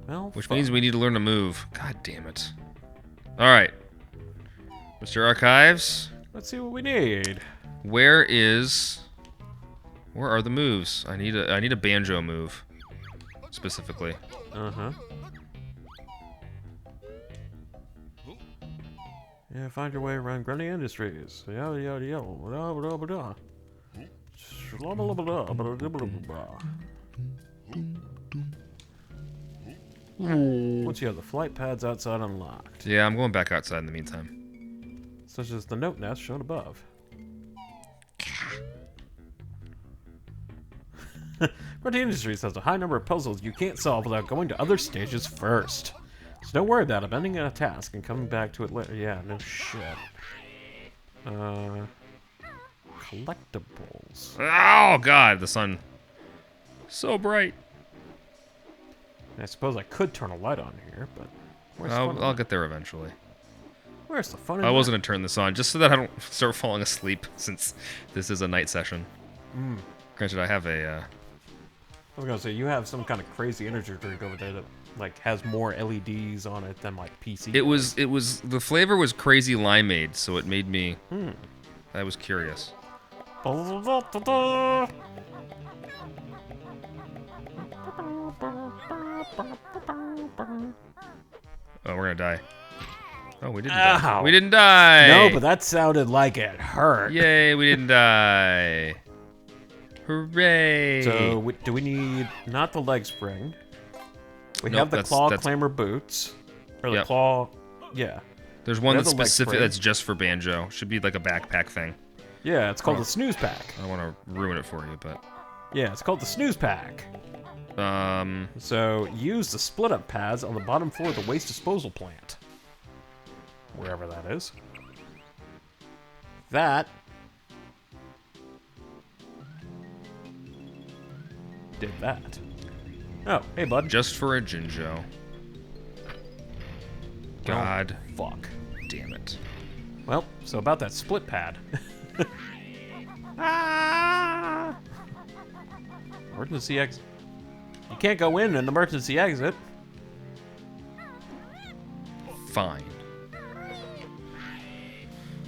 Well, Which means we need to learn to move. God damn it. Alright. Mr. Archives, let's see what we need. where are the moves? I need a banjo move. Specifically. Uh-huh. Yeah, find your way around Grunty Industries. Yada yada yada. Blah, blah, blah, blah. Blah, blah, blah, blah, blah, blah, blah. Once you have the flight pads outside unlocked, Yeah, I'm going back outside in the meantime. such as the note nest shown above. Grunty Industries has a high number of puzzles you can't solve without going to other stages first. So don't worry about abandoning a task and coming back to it later. Yeah, no shit. Collectibles. Oh god, the sun. So bright. I suppose I could turn a light on here, but where's the fun in I'll that? get there eventually. Where's the fun in I was that? gonna turn this on just so that I don't start falling asleep since this is a night session. Granted, I have a. I was gonna say you have some kind of crazy energy drink over there that like has more LEDs on it than like PC. It was the flavor was crazy limeade, so it made me. I was curious. Oh, we're gonna die. Oh, we didn't die. Ow. We didn't die. No, but that sounded like it hurt. Yay, we didn't die. Hooray. So do we need not the leg spring? We Nope, have the that's- claw that's- clamor boots, or the Yep. claw. Yeah, There's one we that's have the leg specific spring. that's just for banjo. Should be like a backpack thing. yeah. It's called Oh. the snooze pack. I don't want to ruin it for you, but Yeah, it's called the snooze pack. um, So use the split up pads on the bottom floor of the waste disposal plant, wherever that is. That did that. Oh, hey bud. just for a Jinjo. God Fuck. damn it. Well, so about that split pad. Ah! Emergency exit. You can't go in an emergency exit. Fine.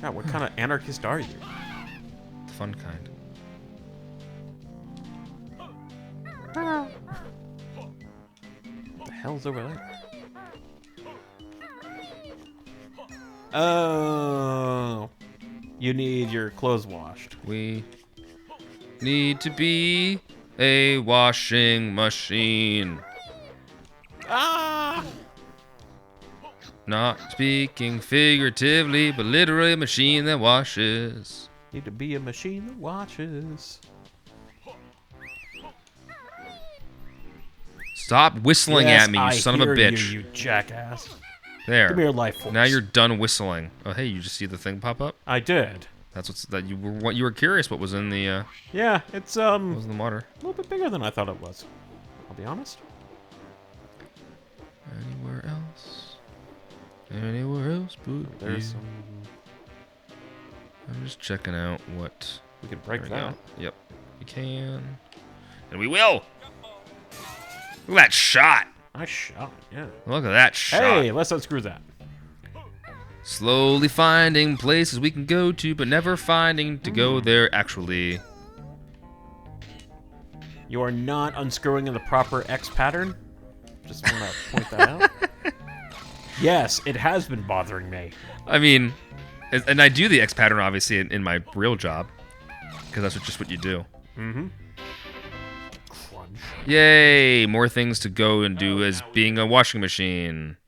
God, what kind of anarchist are you? The fun kind. What the hell's over there? Oh, you need your clothes washed. We need to be a washing machine. Ah! Not speaking figuratively, but literally a machine that washes. Need to be a machine that watches. Stop whistling Yes, at me, you I son of a hear bitch. You jackass. There. Give me your life force. Now you're done whistling. Oh, hey, you just see the thing pop up? I did. That's what you were curious what was in the Yeah, it's what was in the water. a little bit bigger than I thought it was. I'll be honest. Anywhere else? Anywhere else but There's you. some. I'm just checking out what. We can break There we that. go. Yep, we can, and we will. Look at that shot! I shot. Yeah. Look at that shot! Hey, let's unscrew that. Slowly finding places we can go to, but never finding to go there actually. You are not unscrewing in the proper X pattern. Just want to point that out. Yes, it has been bothering me. I mean, and I do the X pattern obviously in my real job, because that's just what you do. Mm-hmm. Crunch. Yay! More things to go and do as being a washing machine.